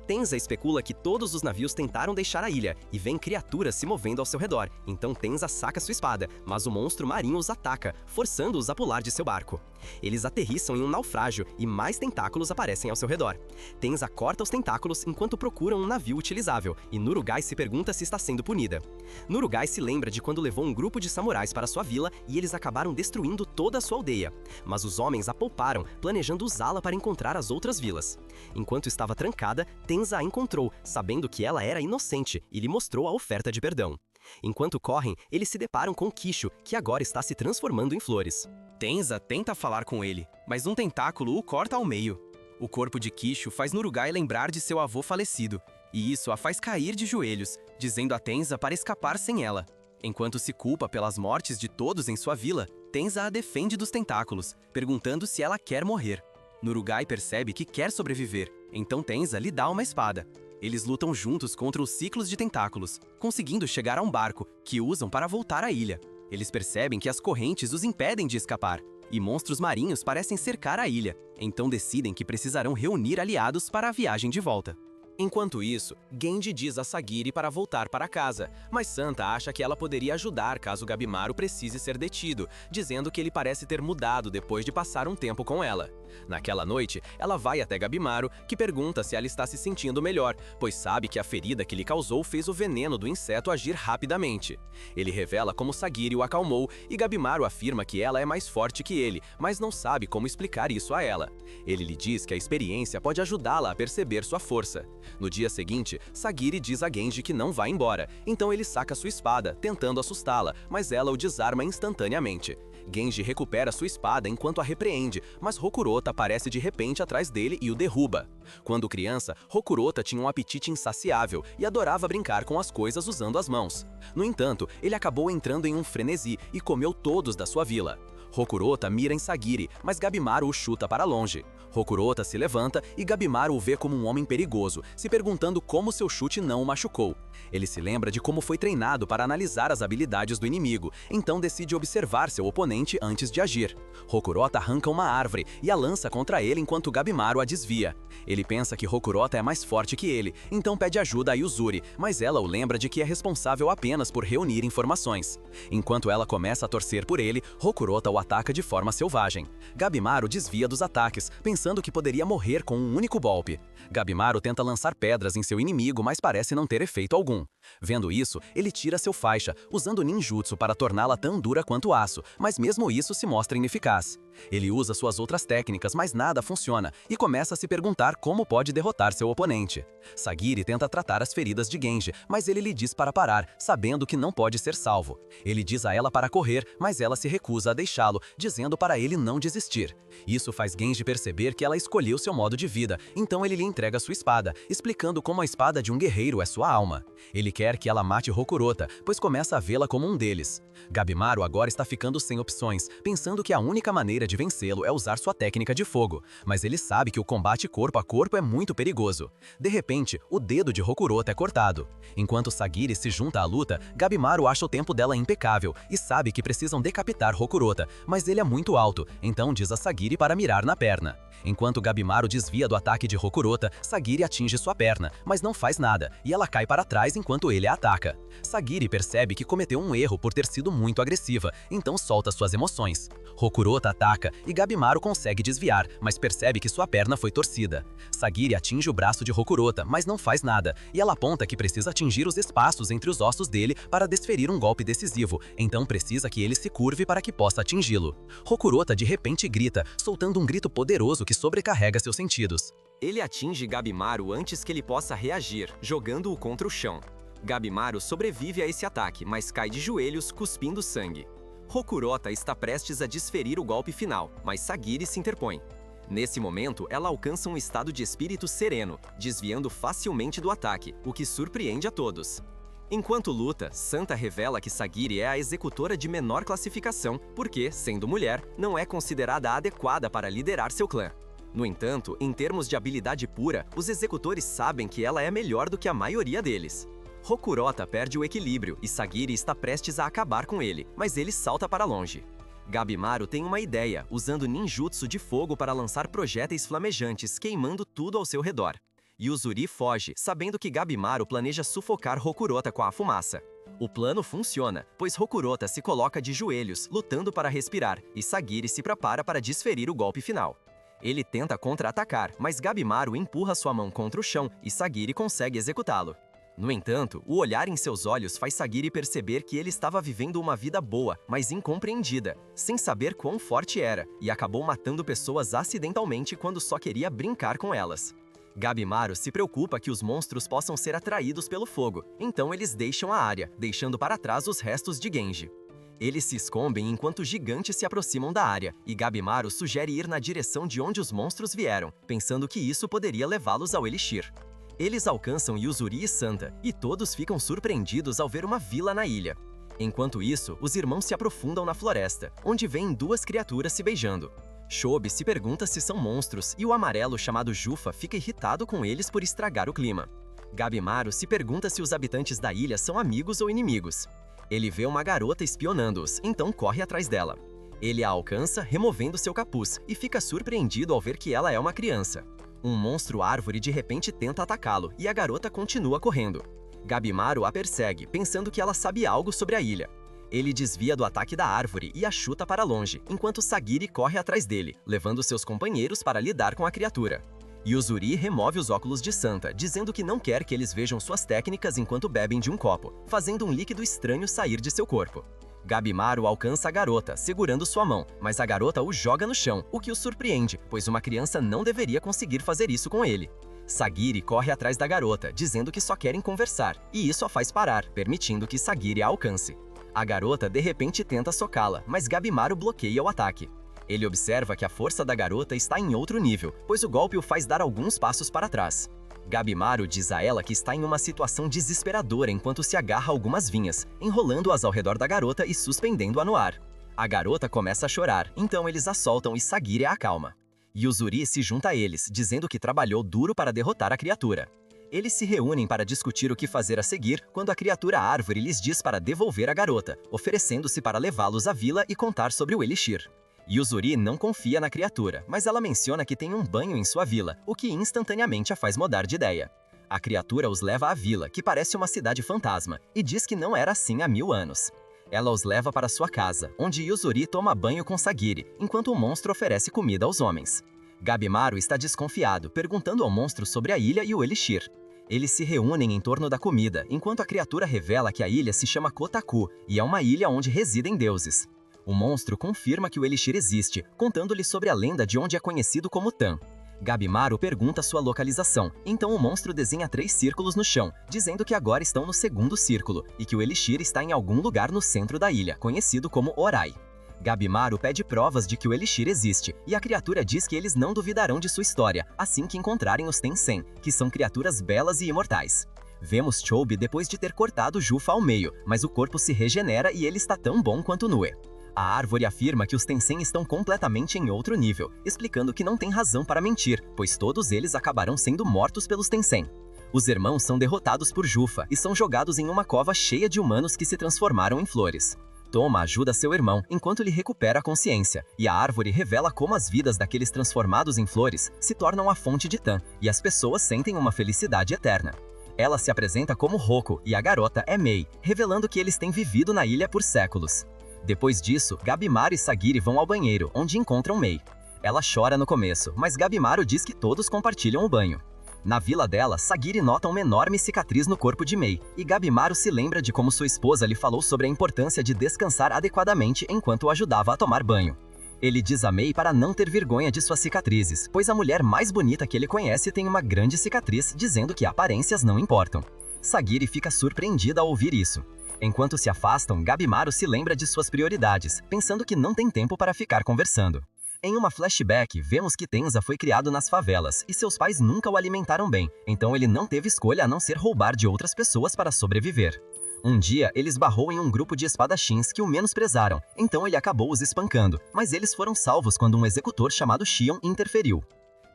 Tenza especula que todos os navios tentaram deixar a ilha e vêem criaturas se movendo ao seu redor, então Tenza saca sua espada, mas o monstro marinho os ataca, forçando-os a pular de seu barco. Eles aterrissam em um naufrágio e mais tentáculos aparecem ao seu redor. Tenza corta os tentáculos enquanto procuram um navio utilizável, e Nurugai se pergunta se está sendo punida. Nurugai se lembra de quando levou um grupo de samurais para sua vila e eles acabaram destruindo toda a sua aldeia. Mas os homens a pouparam, planejando usá-la para encontrar as outras vilas. Enquanto estava trancada, Tenza a encontrou, sabendo que ela era inocente, e lhe mostrou a oferta de perdão. Enquanto correm, eles se deparam com Kishu, que agora está se transformando em flores. Tenza tenta falar com ele, mas um tentáculo o corta ao meio. O corpo de Kishu faz Nurugai lembrar de seu avô falecido, e isso a faz cair de joelhos, dizendo a Tenza para escapar sem ela. Enquanto se culpa pelas mortes de todos em sua vila, Tenza a defende dos tentáculos, perguntando se ela quer morrer. Nurugai percebe que quer sobreviver, então Tenza lhe dá uma espada. Eles lutam juntos contra os ciclos de tentáculos, conseguindo chegar a um barco, que usam para voltar à ilha. Eles percebem que as correntes os impedem de escapar, e monstros marinhos parecem cercar a ilha, então decidem que precisarão reunir aliados para a viagem de volta. Enquanto isso, Genji diz a Sagiri para voltar para casa, mas Santa acha que ela poderia ajudar caso Gabimaru precise ser detido, dizendo que ele parece ter mudado depois de passar um tempo com ela. Naquela noite, ela vai até Gabimaru, que pergunta se ela está se sentindo melhor, pois sabe que a ferida que lhe causou fez o veneno do inseto agir rapidamente. Ele revela como Sagiri o acalmou, e Gabimaru afirma que ela é mais forte que ele, mas não sabe como explicar isso a ela. Ele lhe diz que a experiência pode ajudá-la a perceber sua força. No dia seguinte, Sagiri diz a Genji que não vai embora, então ele saca sua espada, tentando assustá-la, mas ela o desarma instantaneamente. Genji recupera sua espada enquanto a repreende, mas Rokurota aparece de repente atrás dele e o derruba. Quando criança, Rokurota tinha um apetite insaciável e adorava brincar com as coisas usando as mãos. No entanto, ele acabou entrando em um frenesi e comeu todos da sua vila. Rokurota mira em Sagiri, mas Gabimaru o chuta para longe. Rokurota se levanta e Gabimaru o vê como um homem perigoso, se perguntando como seu chute não o machucou. Ele se lembra de como foi treinado para analisar as habilidades do inimigo, então decide observar seu oponente antes de agir. Rokurota arranca uma árvore e a lança contra ele enquanto Gabimaru a desvia. Ele pensa que Rokurota é mais forte que ele, então pede ajuda a Yuzuri, mas ela o lembra de que é responsável apenas por reunir informações. Enquanto ela começa a torcer por ele, Rokurota o ataca de forma selvagem. Gabimaru desvia dos ataques, pensando que poderia morrer com um único golpe. Gabimaru tenta lançar pedras em seu inimigo, mas parece não ter efeito algum. Vendo isso, ele tira seu faixa, usando ninjutsu para torná-la tão dura quanto aço, mas mesmo isso se mostra ineficaz. Ele usa suas outras técnicas, mas nada funciona, e começa a se perguntar como pode derrotar seu oponente. Sagiri tenta tratar as feridas de Genji, mas ele lhe diz para parar, sabendo que não pode ser salvo. Ele diz a ela para correr, mas ela se recusa a deixá-lo, dizendo para ele não desistir. Isso faz Genji perceber que ela escolheu seu modo de vida, então ele lhe entrega sua espada, explicando como a espada de um guerreiro é sua alma. Ele quer que ela mate Rokurota, pois começa a vê-la como um deles. Gabimaru agora está ficando sem opções, pensando que a única maneira de vencê-lo é usar sua técnica de fogo, mas ele sabe que o combate corpo a corpo é muito perigoso. De repente, o dedo de Rokurota é cortado. Enquanto Sagiri se junta à luta, Gabimaru acha o tempo dela impecável e sabe que precisam decapitar Rokurota, mas ele é muito alto, então diz a Sagiri para mirar na perna. Enquanto Gabimaru desvia do ataque de Rokurota, Sagiri atinge sua perna, mas não faz nada, e ela cai para trás enquanto enquanto ele a ataca. Sagiri percebe que cometeu um erro por ter sido muito agressiva, então solta suas emoções. Rokurota ataca e Gabimaru consegue desviar, mas percebe que sua perna foi torcida. Sagiri atinge o braço de Rokurota, mas não faz nada, e ela aponta que precisa atingir os espaços entre os ossos dele para desferir um golpe decisivo, então precisa que ele se curve para que possa atingi-lo. Rokurota de repente grita, soltando um grito poderoso que sobrecarrega seus sentidos. Ele atinge Gabimaru antes que ele possa reagir, jogando-o contra o chão. Gabimaru sobrevive a esse ataque, mas cai de joelhos, cuspindo sangue. Rokurota está prestes a desferir o golpe final, mas Sagiri se interpõe. Nesse momento, ela alcança um estado de espírito sereno, desviando facilmente do ataque, o que surpreende a todos. Enquanto luta, Santa revela que Sagiri é a executora de menor classificação, porque, sendo mulher, não é considerada adequada para liderar seu clã. No entanto, em termos de habilidade pura, os executores sabem que ela é melhor do que a maioria deles. Rokurota perde o equilíbrio e Sagiri está prestes a acabar com ele, mas ele salta para longe. Gabimaru tem uma ideia, usando ninjutsu de fogo para lançar projéteis flamejantes, queimando tudo ao seu redor. Yuzuri foge, sabendo que Gabimaru planeja sufocar Rokurota com a fumaça. O plano funciona, pois Rokurota se coloca de joelhos, lutando para respirar, e Sagiri se prepara para desferir o golpe final. Ele tenta contra-atacar, mas Gabimaru empurra sua mão contra o chão e Sagiri consegue executá-lo. No entanto, o olhar em seus olhos faz Sagiri perceber que ele estava vivendo uma vida boa, mas incompreendida, sem saber quão forte era, e acabou matando pessoas acidentalmente quando só queria brincar com elas. Gabimaru se preocupa que os monstros possam ser atraídos pelo fogo, então eles deixam a área, deixando para trás os restos de Genji. Eles se escondem enquanto gigantes se aproximam da área, e Gabimaru sugere ir na direção de onde os monstros vieram, pensando que isso poderia levá-los ao Elixir. Eles alcançam Yuzuri e Santa, e todos ficam surpreendidos ao ver uma vila na ilha. Enquanto isso, os irmãos se aprofundam na floresta, onde veem duas criaturas se beijando. Shobi se pergunta se são monstros, e o amarelo chamado Jufa fica irritado com eles por estragar o clima. Gabimaru se pergunta se os habitantes da ilha são amigos ou inimigos. Ele vê uma garota espionando-os, então corre atrás dela. Ele a alcança, removendo seu capuz, e fica surpreendido ao ver que ela é uma criança. Um monstro árvore de repente tenta atacá-lo, e a garota continua correndo. Gabimaru a persegue, pensando que ela sabe algo sobre a ilha. Ele desvia do ataque da árvore e a chuta para longe, enquanto Sagiri corre atrás dele, levando seus companheiros para lidar com a criatura. Yuzuri remove os óculos de Santa, dizendo que não quer que eles vejam suas técnicas enquanto bebem de um copo, fazendo um líquido estranho sair de seu corpo. Gabimaru alcança a garota, segurando sua mão, mas a garota o joga no chão, o que o surpreende, pois uma criança não deveria conseguir fazer isso com ele. Sagiri corre atrás da garota, dizendo que só querem conversar, e isso a faz parar, permitindo que Sagiri a alcance. A garota de repente tenta socá-la, mas Gabimaru bloqueia o ataque. Ele observa que a força da garota está em outro nível, pois o golpe o faz dar alguns passos para trás. Gabimaru diz a ela que está em uma situação desesperadora enquanto se agarra a algumas vinhas, enrolando-as ao redor da garota e suspendendo-a no ar. A garota começa a chorar, então eles a soltam e Sagiri a acalma. Yuzuri se junta a eles, dizendo que trabalhou duro para derrotar a criatura. Eles se reúnem para discutir o que fazer a seguir quando a criatura árvore lhes diz para devolver a garota, oferecendo-se para levá-los à vila e contar sobre o Elixir. Yuzuri não confia na criatura, mas ela menciona que tem um banho em sua vila, o que instantaneamente a faz mudar de ideia. A criatura os leva à vila, que parece uma cidade fantasma, e diz que não era assim há 1000 anos. Ela os leva para sua casa, onde Yuzuri toma banho com Sagiri, enquanto o monstro oferece comida aos homens. Gabimaru está desconfiado, perguntando ao monstro sobre a ilha e o Elixir. Eles se reúnem em torno da comida, enquanto a criatura revela que a ilha se chama Kotaku, e é uma ilha onde residem deuses. O monstro confirma que o Elixir existe, contando-lhe sobre a lenda de onde é conhecido como Tan. Gabimaru pergunta sua localização, então o monstro desenha 3 círculos no chão, dizendo que agora estão no 2º círculo, e que o Elixir está em algum lugar no centro da ilha, conhecido como Orai. Gabimaru pede provas de que o Elixir existe, e a criatura diz que eles não duvidarão de sua história, assim que encontrarem os Tensen, que são criaturas belas e imortais. Vemos Chobi depois de ter cortado Jufa ao meio, mas o corpo se regenera e ele está tão bom quanto Nue. A árvore afirma que os Tensen estão completamente em outro nível, explicando que não tem razão para mentir, pois todos eles acabarão sendo mortos pelos Tensen. Os irmãos são derrotados por Jufa e são jogados em uma cova cheia de humanos que se transformaram em flores. Toma ajuda seu irmão enquanto lhe recupera a consciência, e a árvore revela como as vidas daqueles transformados em flores se tornam a fonte de Tan, e as pessoas sentem uma felicidade eterna. Ela se apresenta como Roko e a garota é Mei, revelando que eles têm vivido na ilha por séculos. Depois disso, Gabimaru e Sagiri vão ao banheiro, onde encontram Mei. Ela chora no começo, mas Gabimaru diz que todos compartilham o banho. Na vila dela, Sagiri nota uma enorme cicatriz no corpo de Mei, e Gabimaru se lembra de como sua esposa lhe falou sobre a importância de descansar adequadamente enquanto o ajudava a tomar banho. Ele diz a Mei para não ter vergonha de suas cicatrizes, pois a mulher mais bonita que ele conhece tem uma grande cicatriz, dizendo que aparências não importam. Sagiri fica surpreendida ao ouvir isso. Enquanto se afastam, Gabimaru se lembra de suas prioridades, pensando que não tem tempo para ficar conversando. Em uma flashback, vemos que Tensa foi criado nas favelas e seus pais nunca o alimentaram bem, então ele não teve escolha a não ser roubar de outras pessoas para sobreviver. Um dia, ele esbarrou em um grupo de espadachins que o menosprezaram, então ele acabou os espancando, mas eles foram salvos quando um executor chamado Shion interferiu.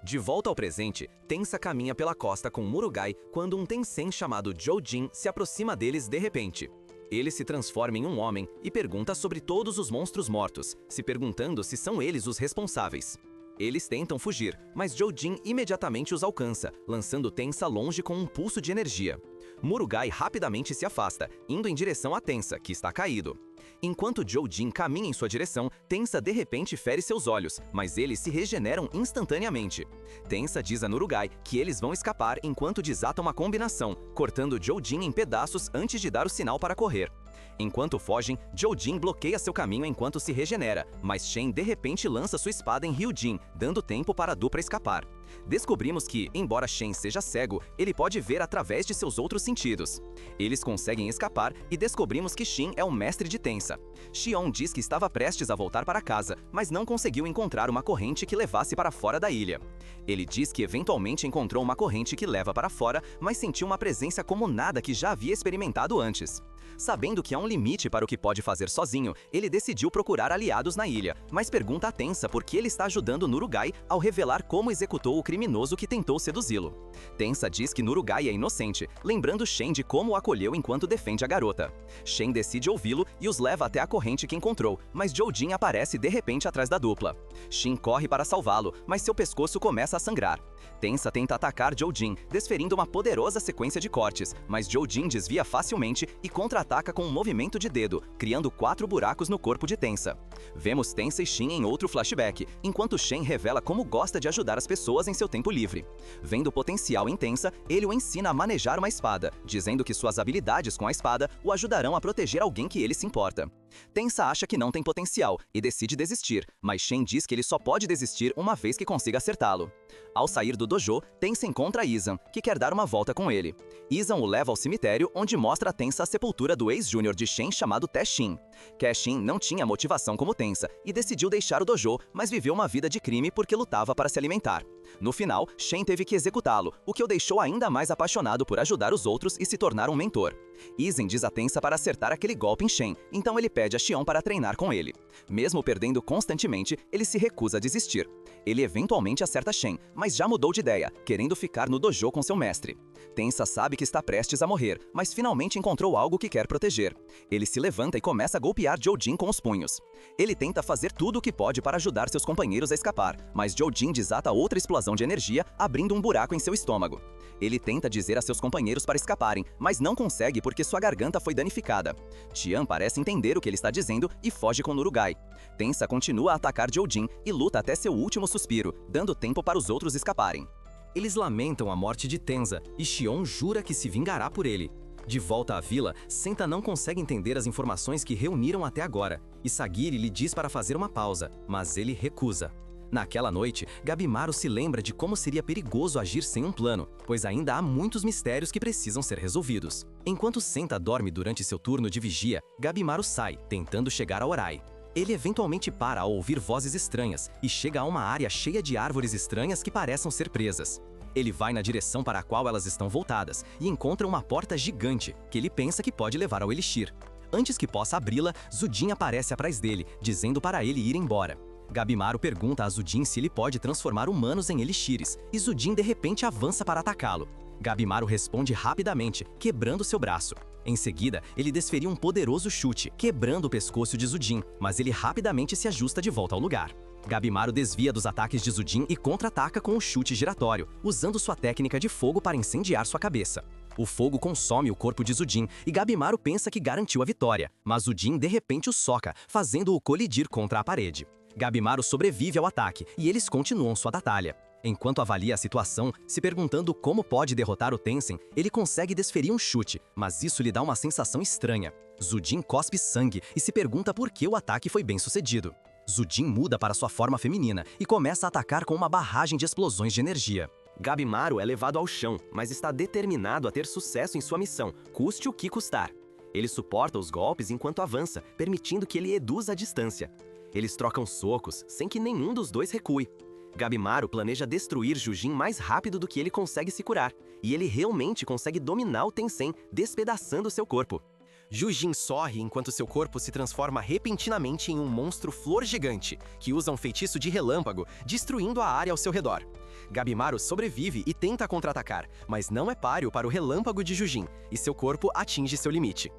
De volta ao presente, Tensa caminha pela costa com Murugai quando um Tensen chamado Joujin se aproxima deles de repente. Ele se transforma em um homem e pergunta sobre todos os monstros mortos, se perguntando se são eles os responsáveis. Eles tentam fugir, mas Joujin imediatamente os alcança, lançando Tensa longe com um pulso de energia. Murugai rapidamente se afasta, indo em direção a Tensa, que está caído. Enquanto Joujin caminha em sua direção, Tensa de repente fere seus olhos, mas eles se regeneram instantaneamente. Tensa diz a Murugai que eles vão escapar enquanto desata uma combinação, cortando Joujin em pedaços antes de dar o sinal para correr. Enquanto fogem, Joujin bloqueia seu caminho enquanto se regenera, mas Shen de repente lança sua espada em Ryujin, dando tempo para a dupla escapar. Descobrimos que, embora Shen seja cego, ele pode ver através de seus outros sentidos. Eles conseguem escapar e descobrimos que Shin é o mestre de Tensa. Xion diz que estava prestes a voltar para casa, mas não conseguiu encontrar uma corrente que levasse para fora da ilha. Ele diz que eventualmente encontrou uma corrente que leva para fora, mas sentiu uma presença como nada que já havia experimentado antes. Sabendo que há um limite para o que pode fazer sozinho, ele decidiu procurar aliados na ilha, mas pergunta a Tensa por que ele está ajudando Murugai ao revelar como executou o criminoso que tentou seduzi-lo. Tensa diz que Murugai é inocente, lembrando Shen de como o acolheu enquanto defende a garota. Shen decide ouvi-lo e os leva até a corrente que encontrou, mas Joujin aparece de repente atrás da dupla. Shin corre para salvá-lo, mas seu pescoço começa a sangrar. Tensa tenta atacar Joujin, desferindo uma poderosa sequência de cortes, mas Joujin desvia facilmente e contra-ataca com um movimento de dedo, criando 4 buracos no corpo de Tensa. Vemos Tensa e Shin em outro flashback, enquanto Shen revela como gosta de ajudar as pessoas em seu tempo livre. Vendo o potencial em Tensa, ele o ensina a manejar uma espada, dizendo que suas habilidades com a espada o ajudarão a proteger alguém que ele se importa. Tensa acha que não tem potencial e decide desistir, mas Shen diz que ele só pode desistir uma vez que consiga acertá-lo. Ao sair do dojo, Tensa encontra Izan, que quer dar uma volta com ele. Izan o leva ao cemitério, onde mostra a Tensa a sepultura do ex-júnior de Shen chamado Tae-Shin. Tae-Shin não tinha motivação como Tensa e decidiu deixar o dojo, mas viveu uma vida de crime porque lutava para se alimentar. No final, Shen teve que executá-lo, o que o deixou ainda mais apaixonado por ajudar os outros e se tornar um mentor. Izan diz a Tensa para acertar aquele golpe em Shen, então ele pede a Xion para treinar com ele. Mesmo perdendo constantemente, ele se recusa a desistir. Ele eventualmente acerta Shen, mas já mudou de ideia, querendo ficar no dojo com seu mestre. Tensa sabe que está prestes a morrer, mas finalmente encontrou algo que quer proteger. Ele se levanta e começa a golpear Joujin com os punhos. Ele tenta fazer tudo o que pode para ajudar seus companheiros a escapar, mas Joujin desata outra explosão de energia, abrindo um buraco em seu estômago. Ele tenta dizer a seus companheiros para escaparem, mas não consegue porque sua garganta foi danificada. Tian parece entender o que ele está dizendo e foge com Murugai. Tensa continua a atacar Joujin e luta até seu último suspiro, dando tempo para os outros escaparem. Eles lamentam a morte de Tensa e Xion jura que se vingará por ele. De volta à vila, Senta não consegue entender as informações que reuniram até agora, e Sagiri lhe diz para fazer uma pausa, mas ele recusa. Naquela noite, Gabimaru se lembra de como seria perigoso agir sem um plano, pois ainda há muitos mistérios que precisam ser resolvidos. Enquanto Senta dorme durante seu turno de vigia, Gabimaru sai, tentando chegar ao Orai. Ele eventualmente para ao ouvir vozes estranhas e chega a uma área cheia de árvores estranhas que parecem ser presas. Ele vai na direção para a qual elas estão voltadas e encontra uma porta gigante, que ele pensa que pode levar ao Elixir. Antes que possa abri-la, Zudin aparece atrás dele, dizendo para ele ir embora. Gabimaru pergunta a Zudin se ele pode transformar humanos em elixires, e Zudin de repente avança para atacá-lo. Gabimaru responde rapidamente, quebrando seu braço. Em seguida, ele desferiu um poderoso chute, quebrando o pescoço de Zudin, mas ele rapidamente se ajusta de volta ao lugar. Gabimaru desvia dos ataques de Zudin e contra-ataca com um chute giratório, usando sua técnica de fogo para incendiar sua cabeça. O fogo consome o corpo de Zujin e Gabimaru pensa que garantiu a vitória, mas Zujin de repente o soca, fazendo-o colidir contra a parede. Gabimaru sobrevive ao ataque e eles continuam sua batalha. Enquanto avalia a situação, se perguntando como pode derrotar o Tenzin, ele consegue desferir um chute, mas isso lhe dá uma sensação estranha. Zujin cospe sangue e se pergunta por que o ataque foi bem sucedido. Zujin muda para sua forma feminina e começa a atacar com uma barragem de explosões de energia. Gabimaru é levado ao chão, mas está determinado a ter sucesso em sua missão, custe o que custar. Ele suporta os golpes enquanto avança, permitindo que ele reduza a distância. Eles trocam socos, sem que nenhum dos dois recue. Gabimaru planeja destruir Jujin mais rápido do que ele consegue se curar, e ele realmente consegue dominar o Tenzin, despedaçando seu corpo. Jujin sorri enquanto seu corpo se transforma repentinamente em um monstro flor gigante, que usa um feitiço de relâmpago, destruindo a área ao seu redor. Gabimaru sobrevive e tenta contra-atacar, mas não é páreo para o relâmpago de Jujin, e seu corpo atinge seu limite.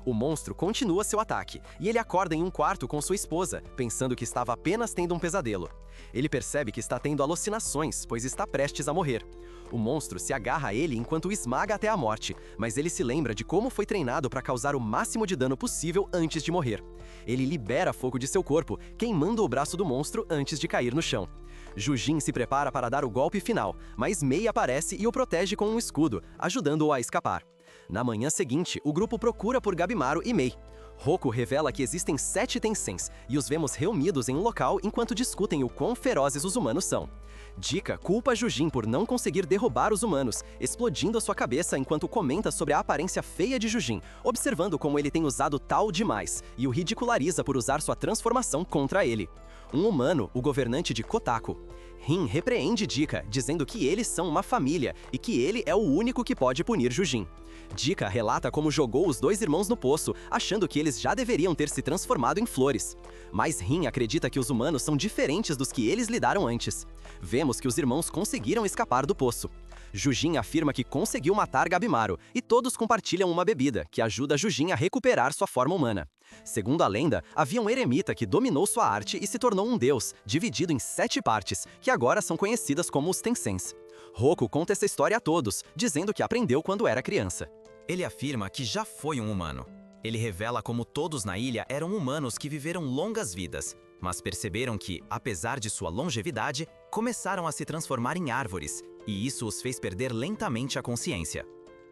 O monstro continua seu ataque, e ele acorda em um quarto com sua esposa, pensando que estava apenas tendo um pesadelo. Ele percebe que está tendo alucinações, pois está prestes a morrer. O monstro se agarra a ele enquanto o esmaga até a morte, mas ele se lembra de como foi treinado para causar o máximo de dano possível antes de morrer. Ele libera fogo de seu corpo, queimando o braço do monstro antes de cair no chão. Jujin se prepara para dar o golpe final, mas Mei aparece e o protege com um escudo, ajudando-o a escapar. Na manhã seguinte, o grupo procura por Gabimaru e Mei. Roku revela que existem 7 Tenzins e os vemos reunidos em um local enquanto discutem o quão ferozes os humanos são. Dika culpa Jujin por não conseguir derrubar os humanos, explodindo a sua cabeça enquanto comenta sobre a aparência feia de Jujin, observando como ele tem usado tal demais, e o ridiculariza por usar sua transformação contra ele. Um humano, o governante de Kotaku. Rin repreende Dika, dizendo que eles são uma família e que ele é o único que pode punir Jujin. Dika relata como jogou os 2 irmãos no poço, achando que eles já deveriam ter se transformado em flores. Mas Rin acredita que os humanos são diferentes dos que eles lidaram antes. Vemos que os irmãos conseguiram escapar do poço. Jujin afirma que conseguiu matar Gabimaru, e todos compartilham uma bebida, que ajuda Jujin a recuperar sua forma humana. Segundo a lenda, havia um eremita que dominou sua arte e se tornou um deus, dividido em 7 partes, que agora são conhecidas como os Tenzins. Roku conta essa história a todos, dizendo que aprendeu quando era criança. Ele afirma que já foi um humano. Ele revela como todos na ilha eram humanos que viveram longas vidas, mas perceberam que, apesar de sua longevidade, começaram a se transformar em árvores, e isso os fez perder lentamente a consciência.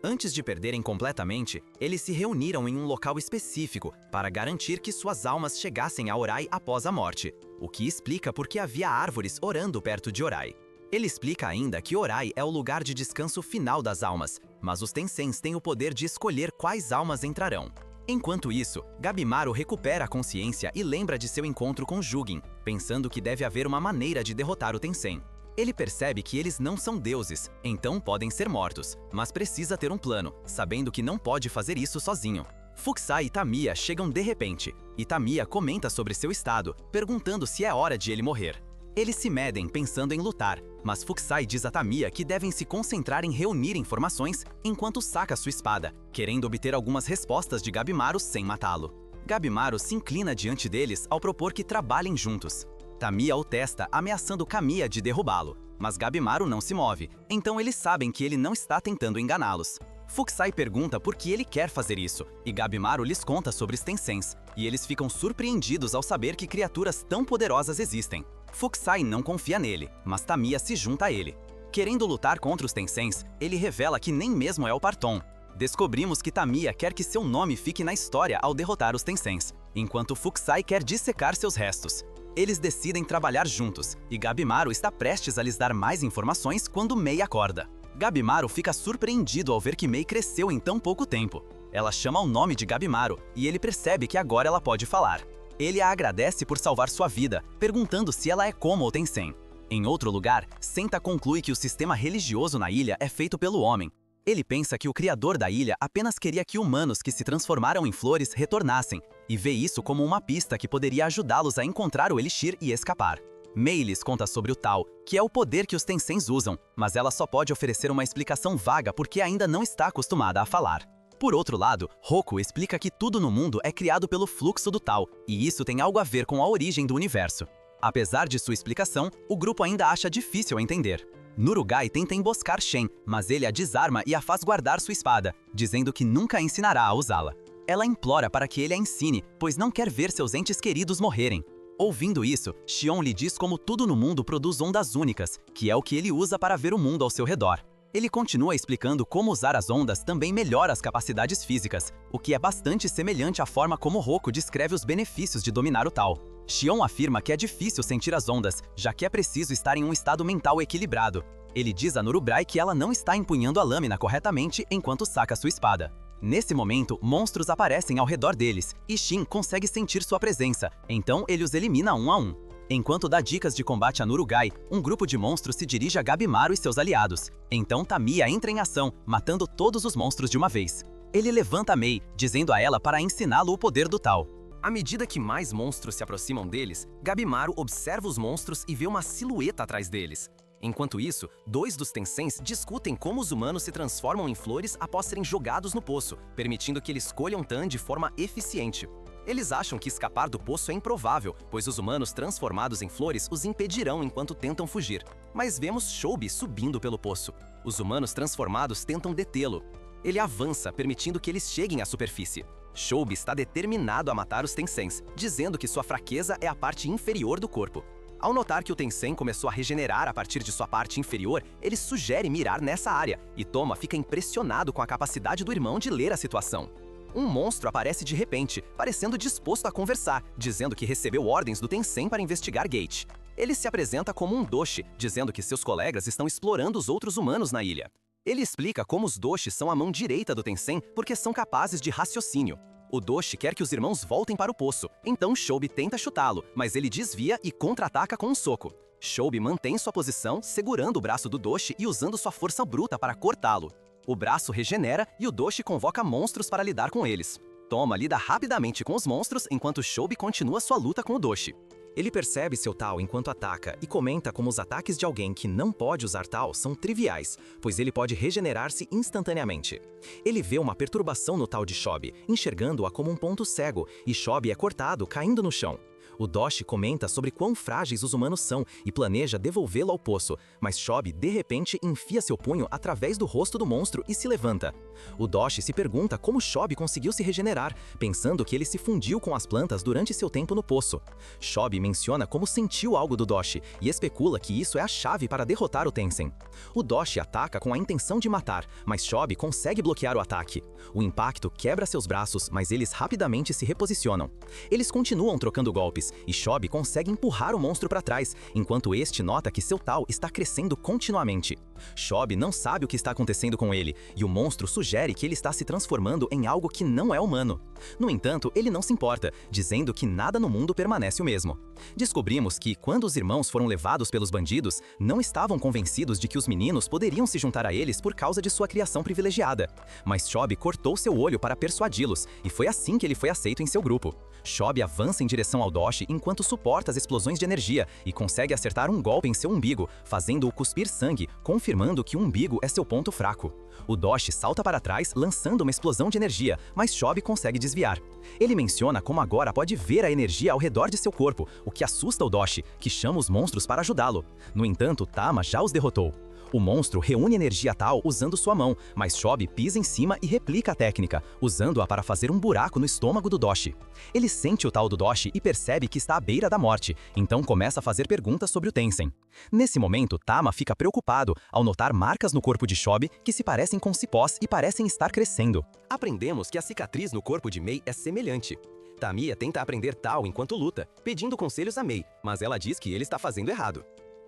Antes de perderem completamente, eles se reuniram em um local específico para garantir que suas almas chegassem a Orai após a morte, o que explica por que havia árvores orando perto de Orai. Ele explica ainda que Orai é o lugar de descanso final das almas, mas os Tenzins têm o poder de escolher quais almas entrarão. Enquanto isso, Gabimaru recupera a consciência e lembra de seu encontro com Jugin, pensando que deve haver uma maneira de derrotar o Tenzin. Ele percebe que eles não são deuses, então podem ser mortos, mas precisa ter um plano, sabendo que não pode fazer isso sozinho. Fuxai e Tamiya chegam de repente, e Tamiya comenta sobre seu estado, perguntando se é hora de ele morrer. Eles se medem pensando em lutar, mas Fuxai diz a Tamiya que devem se concentrar em reunir informações enquanto saca sua espada, querendo obter algumas respostas de Gabimaru sem matá-lo. Gabimaru se inclina diante deles ao propor que trabalhem juntos. Tamiya o testa, ameaçando Kamiya de derrubá-lo, mas Gabimaru não se move, então eles sabem que ele não está tentando enganá-los. Fuxai pergunta por que ele quer fazer isso, e Gabimaru lhes conta sobre os Tenzins, e eles ficam surpreendidos ao saber que criaturas tão poderosas existem. Fuxai não confia nele, mas Tamiya se junta a ele. Querendo lutar contra os Tenzins, ele revela que nem mesmo é o Parton. Descobrimos que Tamiya quer que seu nome fique na história ao derrotar os Tenzins, enquanto Fuxai quer dissecar seus restos. Eles decidem trabalhar juntos, e Gabimaru está prestes a lhes dar mais informações quando Mei acorda. Gabimaru fica surpreendido ao ver que Mei cresceu em tão pouco tempo. Ela chama o nome de Gabimaru, e ele percebe que agora ela pode falar. Ele a agradece por salvar sua vida, perguntando se ela é como o Tenzin. Em outro lugar, Senta conclui que o sistema religioso na ilha é feito pelo homem. Ele pensa que o criador da ilha apenas queria que humanos que se transformaram em flores retornassem, e vê isso como uma pista que poderia ajudá-los a encontrar o Elixir e escapar. Mei lhes conta sobre o Tao, que é o poder que os Tenzins usam, mas ela só pode oferecer uma explicação vaga porque ainda não está acostumada a falar. Por outro lado, Roku explica que tudo no mundo é criado pelo fluxo do Tao, e isso tem algo a ver com a origem do universo. Apesar de sua explicação, o grupo ainda acha difícil entender. Nurugai tenta emboscar Shen, mas ele a desarma e a faz guardar sua espada, dizendo que nunca a ensinará a usá-la. Ela implora para que ele a ensine, pois não quer ver seus entes queridos morrerem. Ouvindo isso, Xion lhe diz como tudo no mundo produz ondas únicas, que é o que ele usa para ver o mundo ao seu redor. Ele continua explicando como usar as ondas também melhora as capacidades físicas, o que é bastante semelhante à forma como Roku descreve os benefícios de dominar o Tal. Xion afirma que é difícil sentir as ondas, já que é preciso estar em um estado mental equilibrado. Ele diz a Nurubrai que ela não está empunhando a lâmina corretamente enquanto saca sua espada. Nesse momento, monstros aparecem ao redor deles, e Shin consegue sentir sua presença, então ele os elimina um a um. Enquanto dá dicas de combate a Nurugai, um grupo de monstros se dirige a Gabimaru e seus aliados. Então Tamiya entra em ação, matando todos os monstros de uma vez. Ele levanta Mei, dizendo a ela para ensiná-lo o poder do Tal. À medida que mais monstros se aproximam deles, Gabimaru observa os monstros e vê uma silhueta atrás deles. Enquanto isso, dois dos Tensens discutem como os humanos se transformam em flores após serem jogados no poço, permitindo que eles colham Tan de forma eficiente. Eles acham que escapar do poço é improvável, pois os humanos transformados em flores os impedirão enquanto tentam fugir. Mas vemos Shoubi subindo pelo poço. Os humanos transformados tentam detê-lo. Ele avança, permitindo que eles cheguem à superfície. Shoubi está determinado a matar os Tensens, dizendo que sua fraqueza é a parte inferior do corpo. Ao notar que o Tensen começou a regenerar a partir de sua parte inferior, ele sugere mirar nessa área, e Toma fica impressionado com a capacidade do irmão de ler a situação. Um monstro aparece de repente, parecendo disposto a conversar, dizendo que recebeu ordens do Tensen para investigar Gate. Ele se apresenta como um Doshi, dizendo que seus colegas estão explorando os outros humanos na ilha. Ele explica como os Doshi são a mão direita do Tensen porque são capazes de raciocínio. O Doshi quer que os irmãos voltem para o poço, então Shoubi tenta chutá-lo, mas ele desvia e contra-ataca com um soco. Shoubi mantém sua posição, segurando o braço do Doshi e usando sua força bruta para cortá-lo. O braço regenera e o Doshi convoca monstros para lidar com eles. Toma lida rapidamente com os monstros enquanto Shoubi continua sua luta com o Doshi. Ele percebe seu Tal enquanto ataca e comenta como os ataques de alguém que não pode usar Tal são triviais, pois ele pode regenerar-se instantaneamente. Ele vê uma perturbação no Tal de Shoubi, enxergando-a como um ponto cego, e Shoubi é cortado, caindo no chão. O Doshi comenta sobre quão frágeis os humanos são e planeja devolvê-lo ao poço, mas Shoubi de repente enfia seu punho através do rosto do monstro e se levanta. O Doshi se pergunta como Shoubi conseguiu se regenerar, pensando que ele se fundiu com as plantas durante seu tempo no poço. Shoubi menciona como sentiu algo do Doshi e especula que isso é a chave para derrotar o Tensen. O Doshi ataca com a intenção de matar, mas Shoubi consegue bloquear o ataque. O impacto quebra seus braços, mas eles rapidamente se reposicionam. Eles continuam trocando golpes, e Shoubi consegue empurrar o monstro para trás, enquanto este nota que seu Tal está crescendo continuamente. Shoubi não sabe o que está acontecendo com ele, e o monstro sugere que ele está se transformando em algo que não é humano. No entanto, ele não se importa, dizendo que nada no mundo permanece o mesmo. Descobrimos que, quando os irmãos foram levados pelos bandidos, não estavam convencidos de que os meninos poderiam se juntar a eles por causa de sua criação privilegiada. Mas Shoubi cortou seu olho para persuadi-los, e foi assim que ele foi aceito em seu grupo. Shoubi avança em direção ao Doshi enquanto suporta as explosões de energia e consegue acertar um golpe em seu umbigo, fazendo-o cuspir sangue, confirmando que o umbigo é seu ponto fraco. O Doshi salta para trás, lançando uma explosão de energia, mas Shoubi consegue desviar. Ele menciona como agora pode ver a energia ao redor de seu corpo, o que assusta o Doshi, que chama os monstros para ajudá-lo. No entanto, Tama já os derrotou. O monstro reúne energia Tal usando sua mão, mas Shoubi pisa em cima e replica a técnica, usando-a para fazer um buraco no estômago do Doshi. Ele sente o Tal do Doshi e percebe que está à beira da morte, então começa a fazer perguntas sobre o Tensen. Nesse momento, Tama fica preocupado ao notar marcas no corpo de Shoubi que se parecem com cipós e parecem estar crescendo. Aprendemos que a cicatriz no corpo de Mei é semelhante. Tamiya tenta aprender Tal enquanto luta, pedindo conselhos a Mei, mas ela diz que ele está fazendo errado.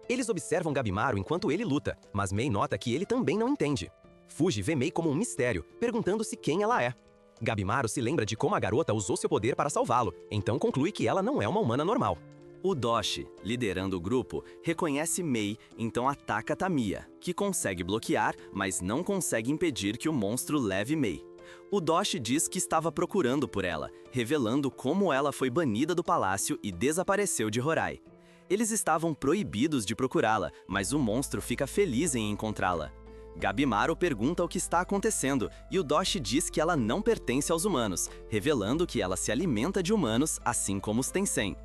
Eles observam Gabimaru enquanto ele luta, mas Mei nota que ele também não entende. Fuji vê Mei como um mistério, perguntando-se quem ela é. Gabimaru se lembra de como a garota usou seu poder para salvá-lo, então conclui que ela não é uma humana normal. O Doshi, liderando o grupo, reconhece Mei, então ataca Tamiya, que consegue bloquear, mas não consegue impedir que o monstro leve Mei. O Doshi diz que estava procurando por ela, revelando como ela foi banida do palácio e desapareceu de Horai. Eles estavam proibidos de procurá-la, mas o monstro fica feliz em encontrá-la. Gabimaru pergunta o que está acontecendo, e o Doshi diz que ela não pertence aos humanos, revelando que ela se alimenta de humanos, assim como os Tensen.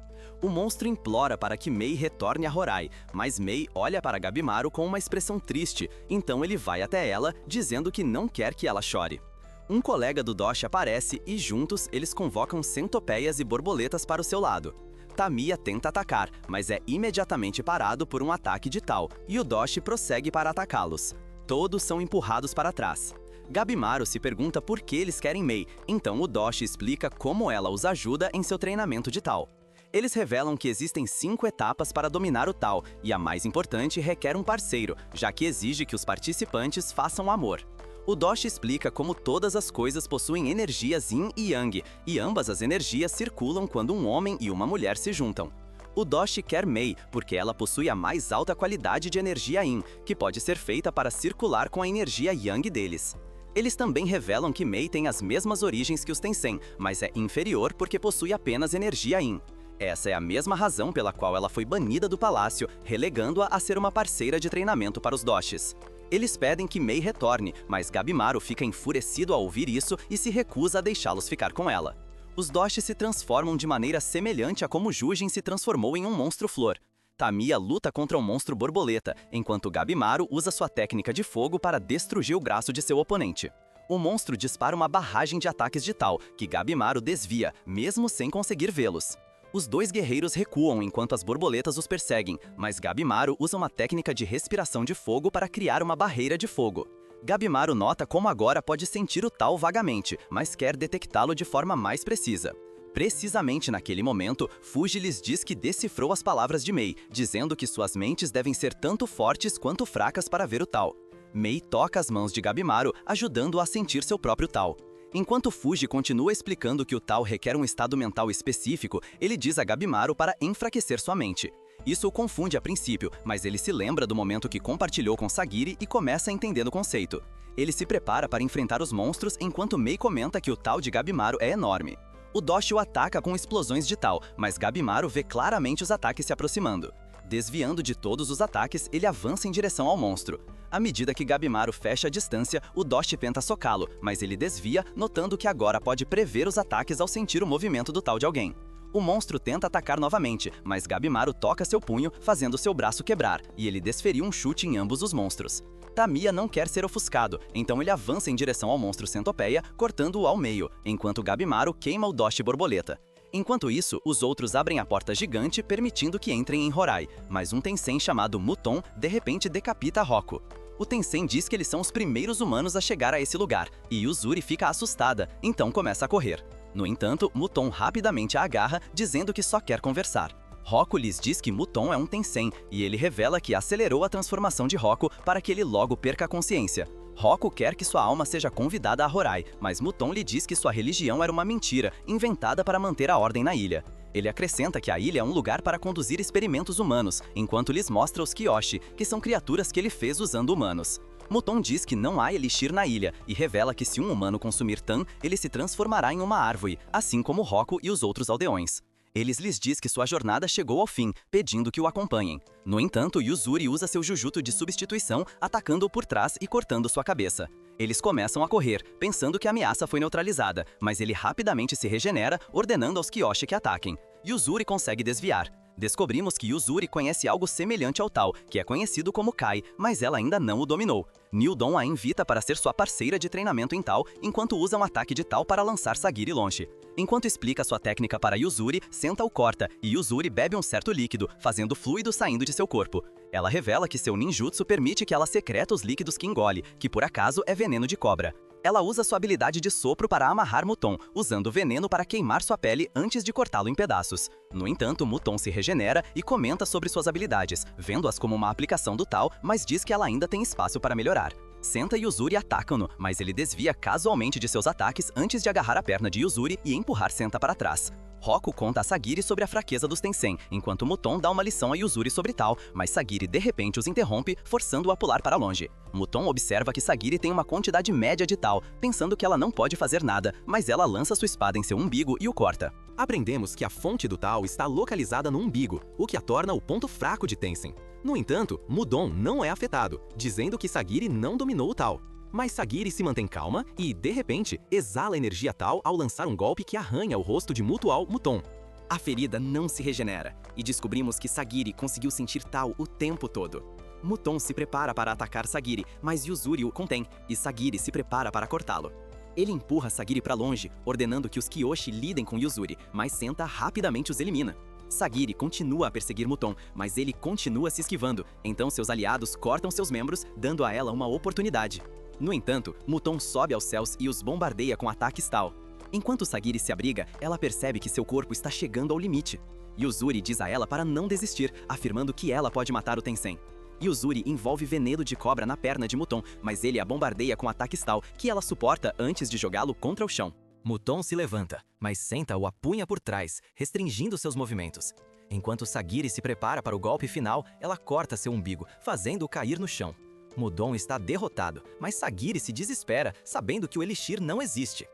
O monstro implora para que Mei retorne a Horai, mas Mei olha para Gabimaru com uma expressão triste, então ele vai até ela, dizendo que não quer que ela chore. Um colega do Doshi aparece e juntos eles convocam centopeias e borboletas para o seu lado. Tamiya tenta atacar, mas é imediatamente parado por um ataque de Tal, e o Doshi prossegue para atacá-los. Todos são empurrados para trás. Gabimaru se pergunta por que eles querem Mei, então o Doshi explica como ela os ajuda em seu treinamento de Tal. Eles revelam que existem 5 etapas para dominar o Tal, e a mais importante requer um parceiro, já que exige que os participantes façam amor. O Doshi explica como todas as coisas possuem energias Yin e Yang, e ambas as energias circulam quando um homem e uma mulher se juntam. O Doshi quer Mei, porque ela possui a mais alta qualidade de energia Yin, que pode ser feita para circular com a energia Yang deles. Eles também revelam que Mei tem as mesmas origens que os Tensem, mas é inferior porque possui apenas energia Yin. Essa é a mesma razão pela qual ela foi banida do palácio, relegando-a a ser uma parceira de treinamento para os Doshis. Eles pedem que Mei retorne, mas Gabimaru fica enfurecido ao ouvir isso e se recusa a deixá-los ficar com ela. Os Doshis se transformam de maneira semelhante a como Jujin se transformou em um monstro-flor. Tamiya luta contra um monstro borboleta, enquanto Gabimaru usa sua técnica de fogo para destruir o braço de seu oponente. O monstro dispara uma barragem de ataques de Tal, que Gabimaru desvia, mesmo sem conseguir vê-los. Os dois guerreiros recuam enquanto as borboletas os perseguem, mas Gabimaru usa uma técnica de respiração de fogo para criar uma barreira de fogo. Gabimaru nota como agora pode sentir o Tal vagamente, mas quer detectá-lo de forma mais precisa. Precisamente naquele momento, Fuji lhes diz que decifrou as palavras de Mei, dizendo que suas mentes devem ser tanto fortes quanto fracas para ver o Tal. Mei toca as mãos de Gabimaru, ajudando-o a sentir seu próprio Tal. Enquanto Fuji continua explicando que o Tal requer um estado mental específico, ele diz a Gabimaru para enfraquecer sua mente. Isso o confunde a princípio, mas ele se lembra do momento que compartilhou com Sagiri e começa a entender o conceito. Ele se prepara para enfrentar os monstros enquanto Mei comenta que o Tal de Gabimaru é enorme. O Doshi o ataca com explosões de Tal, mas Gabimaru vê claramente os ataques se aproximando. Desviando de todos os ataques, ele avança em direção ao monstro. À medida que Gabimaru fecha a distância, o Doshi tenta socá-lo, mas ele desvia, notando que agora pode prever os ataques ao sentir o movimento do Tal de alguém. O monstro tenta atacar novamente, mas Gabimaru toca seu punho, fazendo seu braço quebrar, e ele desferiu um chute em ambos os monstros. Tamiya não quer ser ofuscado, então ele avança em direção ao monstro centopeia, cortando-o ao meio, enquanto Gabimaru queima o Doshi borboleta. Enquanto isso, os outros abrem a porta gigante, permitindo que entrem em Horai, mas um Tensem chamado Muton de repente decapita Roku. O Tensem diz que eles são os primeiros humanos a chegar a esse lugar, e Yuzuri fica assustada, então começa a correr. No entanto, Muton rapidamente a agarra, dizendo que só quer conversar. Roku lhes diz que Muton é um Tensem, e ele revela que acelerou a transformação de Roku para que ele logo perca a consciência. Roku quer que sua alma seja convidada a Horai, mas Muton lhe diz que sua religião era uma mentira, inventada para manter a ordem na ilha. Ele acrescenta que a ilha é um lugar para conduzir experimentos humanos, enquanto lhes mostra os Kyoshi, que são criaturas que ele fez usando humanos. Muton diz que não há elixir na ilha, e revela que se um humano consumir Tan, ele se transformará em uma árvore, assim como Roku e os outros aldeões. Eles lhes diz que sua jornada chegou ao fim, pedindo que o acompanhem. No entanto, Yuzuri usa seu Jujutsu de substituição, atacando-o por trás e cortando sua cabeça. Eles começam a correr, pensando que a ameaça foi neutralizada, mas ele rapidamente se regenera, ordenando aos Kyoshi que ataquem. Yuzuri consegue desviar. Descobrimos que Yuzuri conhece algo semelhante ao Tal, que é conhecido como Kai, mas ela ainda não o dominou. Nildon a invita para ser sua parceira de treinamento em Tal, enquanto usa um ataque de Tal para lançar Sagiri longe. Enquanto explica sua técnica para Yuzuri, Senta o corta, e Yuzuri bebe um certo líquido, fazendo fluido saindo de seu corpo. Ela revela que seu ninjutsu permite que ela secreta os líquidos que engole, que por acaso é veneno de cobra. Ela usa sua habilidade de sopro para amarrar Muton, usando veneno para queimar sua pele antes de cortá-lo em pedaços. No entanto, Muton se regenera e comenta sobre suas habilidades, vendo-as como uma aplicação do Tal, mas diz que ela ainda tem espaço para melhorar. Senta e Yuzuri atacam-no, mas ele desvia casualmente de seus ataques antes de agarrar a perna de Yuzuri e empurrar Senta para trás. Roku conta a Sagiri sobre a fraqueza dos Tensem, enquanto Muton dá uma lição a Yuzuri sobre Tal, mas Sagiri de repente os interrompe, forçando-o a pular para longe. Muton observa que Sagiri tem uma quantidade média de Tal, pensando que ela não pode fazer nada, mas ela lança sua espada em seu umbigo e o corta. Aprendemos que a fonte do Tal está localizada no umbigo, o que a torna o ponto fraco de Tensem. No entanto, Mudon não é afetado, dizendo que Sagiri não dominou o Tal. Mas Sagiri se mantém calma e, de repente, exala energia Tal ao lançar um golpe que arranha o rosto de Mutual Muton. A ferida não se regenera, e descobrimos que Sagiri conseguiu sentir tal o tempo todo. Mudon se prepara para atacar Sagiri, mas Yuzuri o contém, e Sagiri se prepara para cortá-lo. Ele empurra Sagiri para longe, ordenando que os Kyoshi lidem com Yuzuri, mas Senta rapidamente os elimina. Sagiri continua a perseguir Mudon, mas ele continua se esquivando, então seus aliados cortam seus membros, dando a ela uma oportunidade. No entanto, Mudon sobe aos céus e os bombardeia com ataques tal. Enquanto Sagiri se abriga, ela percebe que seu corpo está chegando ao limite. Yuzuri diz a ela para não desistir, afirmando que ela pode matar o Tensem. Yuzuri envolve veneno de cobra na perna de Mudon, mas ele a bombardeia com ataques tal que ela suporta antes de jogá-lo contra o chão. Mudon se levanta, mas Senta o apunha por trás, restringindo seus movimentos. Enquanto Sagiri se prepara para o golpe final, ela corta seu umbigo, fazendo-o cair no chão. Mudon está derrotado, mas Sagiri se desespera, sabendo que o Elixir não existe.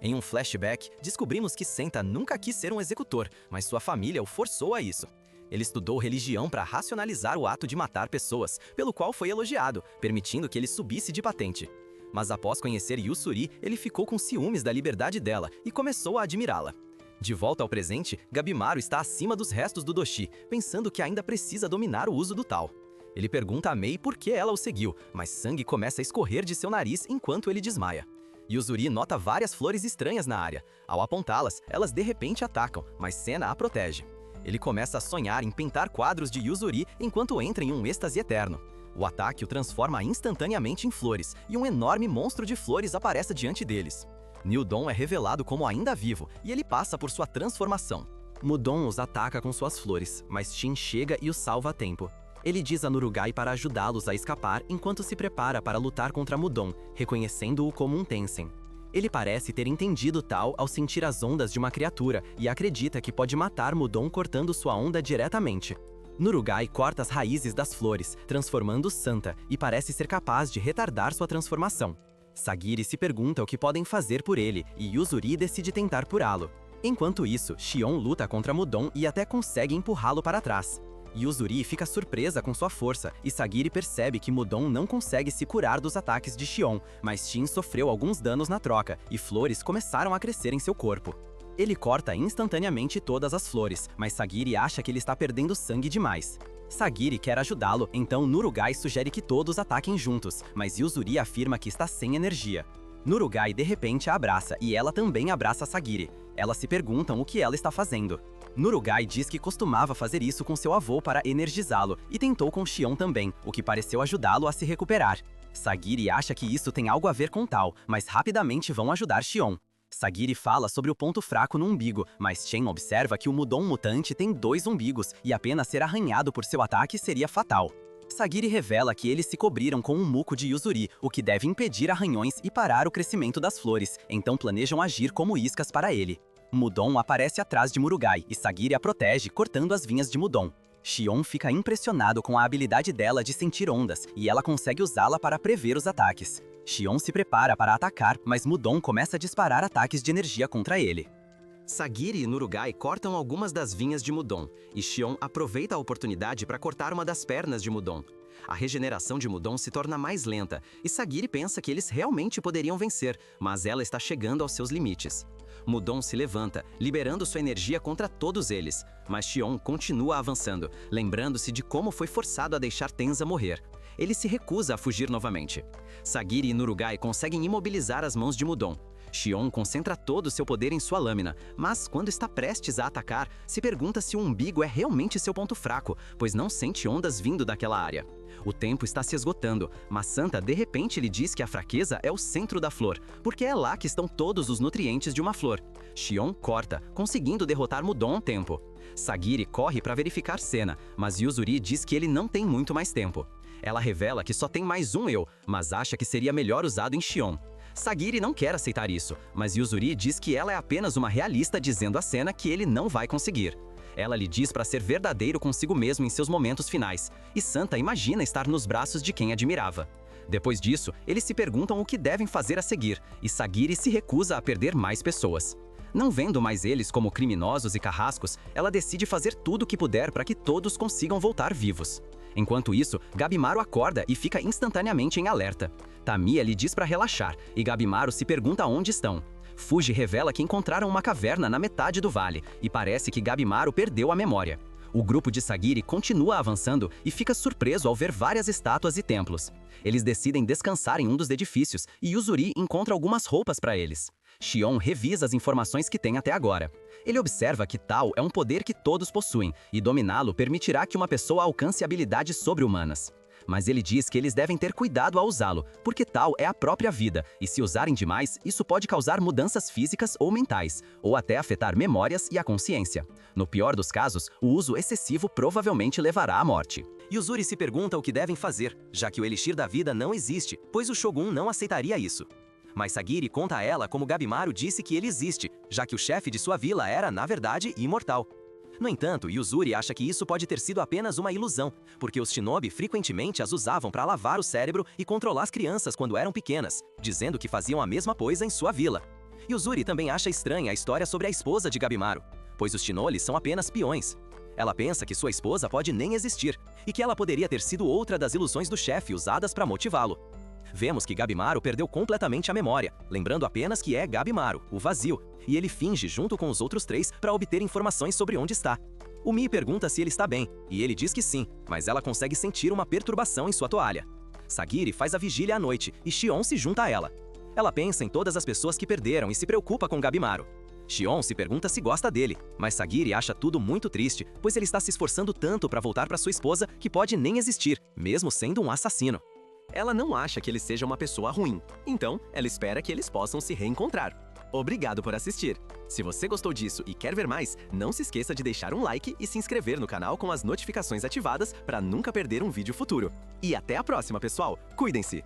Em um flashback, descobrimos que Senta nunca quis ser um executor, mas sua família o forçou a isso. Ele estudou religião para racionalizar o ato de matar pessoas, pelo qual foi elogiado, permitindo que ele subisse de patente. Mas após conhecer Yusuri, ele ficou com ciúmes da liberdade dela e começou a admirá-la. De volta ao presente, Gabimaru está acima dos restos do Doshi, pensando que ainda precisa dominar o uso do tal. Ele pergunta a Mei por que ela o seguiu, mas sangue começa a escorrer de seu nariz enquanto ele desmaia. Yuzuri nota várias flores estranhas na área. Ao apontá-las, elas de repente atacam, mas Sena a protege. Ele começa a sonhar em pintar quadros de Yuzuri enquanto entra em um êxtase eterno. O ataque o transforma instantaneamente em flores, e um enorme monstro de flores aparece diante deles. Nildon é revelado como ainda vivo, e ele passa por sua transformação. Mudon os ataca com suas flores, mas Shin chega e os salva a tempo. Ele diz a Nurugai para ajudá-los a escapar enquanto se prepara para lutar contra Mudon, reconhecendo-o como um Tensem. Ele parece ter entendido tal ao sentir as ondas de uma criatura e acredita que pode matar Mudon cortando sua onda diretamente. Nurugai corta as raízes das flores, transformando Santa, e parece ser capaz de retardar sua transformação. Sagiri se pergunta o que podem fazer por ele, e Yuzuri decide tentar curá-lo. Enquanto isso, Shion luta contra Mudon e até consegue empurrá-lo para trás. Yuzuri fica surpresa com sua força, e Sagiri percebe que Mudon não consegue se curar dos ataques de Shion, mas Shin sofreu alguns danos na troca, e flores começaram a crescer em seu corpo. Ele corta instantaneamente todas as flores, mas Sagiri acha que ele está perdendo sangue demais. Sagiri quer ajudá-lo, então Nurugai sugere que todos ataquem juntos, mas Yuzuri afirma que está sem energia. Nurugai de repente a abraça, e ela também abraça Sagiri. Elas se perguntam o que ela está fazendo. Nurugai diz que costumava fazer isso com seu avô para energizá-lo, e tentou com Shion também, o que pareceu ajudá-lo a se recuperar. Sagiri acha que isso tem algo a ver com tal, mas rapidamente vão ajudar Shion. Sagiri fala sobre o ponto fraco no umbigo, mas Shen observa que o Mudon mutante tem 2 umbigos, e apenas ser arranhado por seu ataque seria fatal. Sagiri revela que eles se cobriram com um muco de Yuzuri, o que deve impedir arranhões e parar o crescimento das flores, então planejam agir como iscas para ele. Mudon aparece atrás de Murugai, e Sagiri a protege, cortando as vinhas de Mudon. Shion fica impressionado com a habilidade dela de sentir ondas, e ela consegue usá-la para prever os ataques. Shion se prepara para atacar, mas Mudon começa a disparar ataques de energia contra ele. Sagiri e Nurugai cortam algumas das vinhas de Mudon, e Shion aproveita a oportunidade para cortar uma das pernas de Mudon. A regeneração de Mudon se torna mais lenta, e Sagiri pensa que eles realmente poderiam vencer, mas ela está chegando aos seus limites. Mudon se levanta, liberando sua energia contra todos eles, mas Shion continua avançando, lembrando-se de como foi forçado a deixar Tenza morrer. Ele se recusa a fugir novamente. Sagiri e Nurugai conseguem imobilizar as mãos de Mudon. Shion concentra todo o seu poder em sua lâmina, mas quando está prestes a atacar, se pergunta se o umbigo é realmente seu ponto fraco, pois não sente ondas vindo daquela área. O tempo está se esgotando, mas Santa de repente lhe diz que a fraqueza é o centro da flor, porque é lá que estão todos os nutrientes de uma flor. Shion corta, conseguindo derrotar Mudon a tempo. Sagiri corre para verificar cena, mas Yuzuri diz que ele não tem muito mais tempo. Ela revela que só tem mais um eu, mas acha que seria melhor usado em Shion. Sagiri não quer aceitar isso, mas Yuzuri diz que ela é apenas uma realista dizendo à cena que ele não vai conseguir. Ela lhe diz para ser verdadeiro consigo mesmo em seus momentos finais, e Santa imagina estar nos braços de quem admirava. Depois disso, eles se perguntam o que devem fazer a seguir, e Sagiri se recusa a perder mais pessoas. Não vendo mais eles como criminosos e carrascos, ela decide fazer tudo o que puder para que todos consigam voltar vivos. Enquanto isso, Gabimaru acorda e fica instantaneamente em alerta. Tamiya lhe diz para relaxar, e Gabimaru se pergunta onde estão. Fuji revela que encontraram uma caverna na metade do vale e parece que Gabimaru perdeu a memória. O grupo de Sagiri continua avançando e fica surpreso ao ver várias estátuas e templos. Eles decidem descansar em um dos edifícios e Yuzuri encontra algumas roupas para eles. Shion revisa as informações que tem até agora. Ele observa que Tal é um poder que todos possuem e dominá-lo permitirá que uma pessoa alcance habilidades sobre-humanas. Mas ele diz que eles devem ter cuidado ao usá-lo, porque Tal é a própria vida, e se usarem demais, isso pode causar mudanças físicas ou mentais, ou até afetar memórias e a consciência. No pior dos casos, o uso excessivo provavelmente levará à morte. Yuzuri se pergunta o que devem fazer, já que o Elixir da Vida não existe, pois o Shogun não aceitaria isso. Mas Sagiri conta a ela como Gabimaru disse que ele existe, já que o chefe de sua vila era, na verdade, imortal. No entanto, Yuzuri acha que isso pode ter sido apenas uma ilusão, porque os shinobi frequentemente as usavam para lavar o cérebro e controlar as crianças quando eram pequenas, dizendo que faziam a mesma coisa em sua vila. Yuzuri também acha estranha a história sobre a esposa de Gabimaru, pois os shinolis são apenas peões. Ela pensa que sua esposa pode nem existir, e que ela poderia ter sido outra das ilusões do chefe usadas para motivá-lo. Vemos que Gabimaru perdeu completamente a memória, lembrando apenas que é Gabimaru, o vazio, e ele finge junto com os outros três para obter informações sobre onde está. O Mi pergunta se ele está bem, e ele diz que sim, mas ela consegue sentir uma perturbação em sua toalha. Sagiri faz a vigília à noite e Shion se junta a ela. Ela pensa em todas as pessoas que perderam e se preocupa com Gabimaru. Shion se pergunta se gosta dele, mas Sagiri acha tudo muito triste, pois ele está se esforçando tanto para voltar para sua esposa que pode nem existir, mesmo sendo um assassino. Ela não acha que ele seja uma pessoa ruim, então ela espera que eles possam se reencontrar. Obrigado por assistir! Se você gostou disso e quer ver mais, não se esqueça de deixar um like e se inscrever no canal com as notificações ativadas para nunca perder um vídeo futuro. E até a próxima, pessoal! Cuidem-se!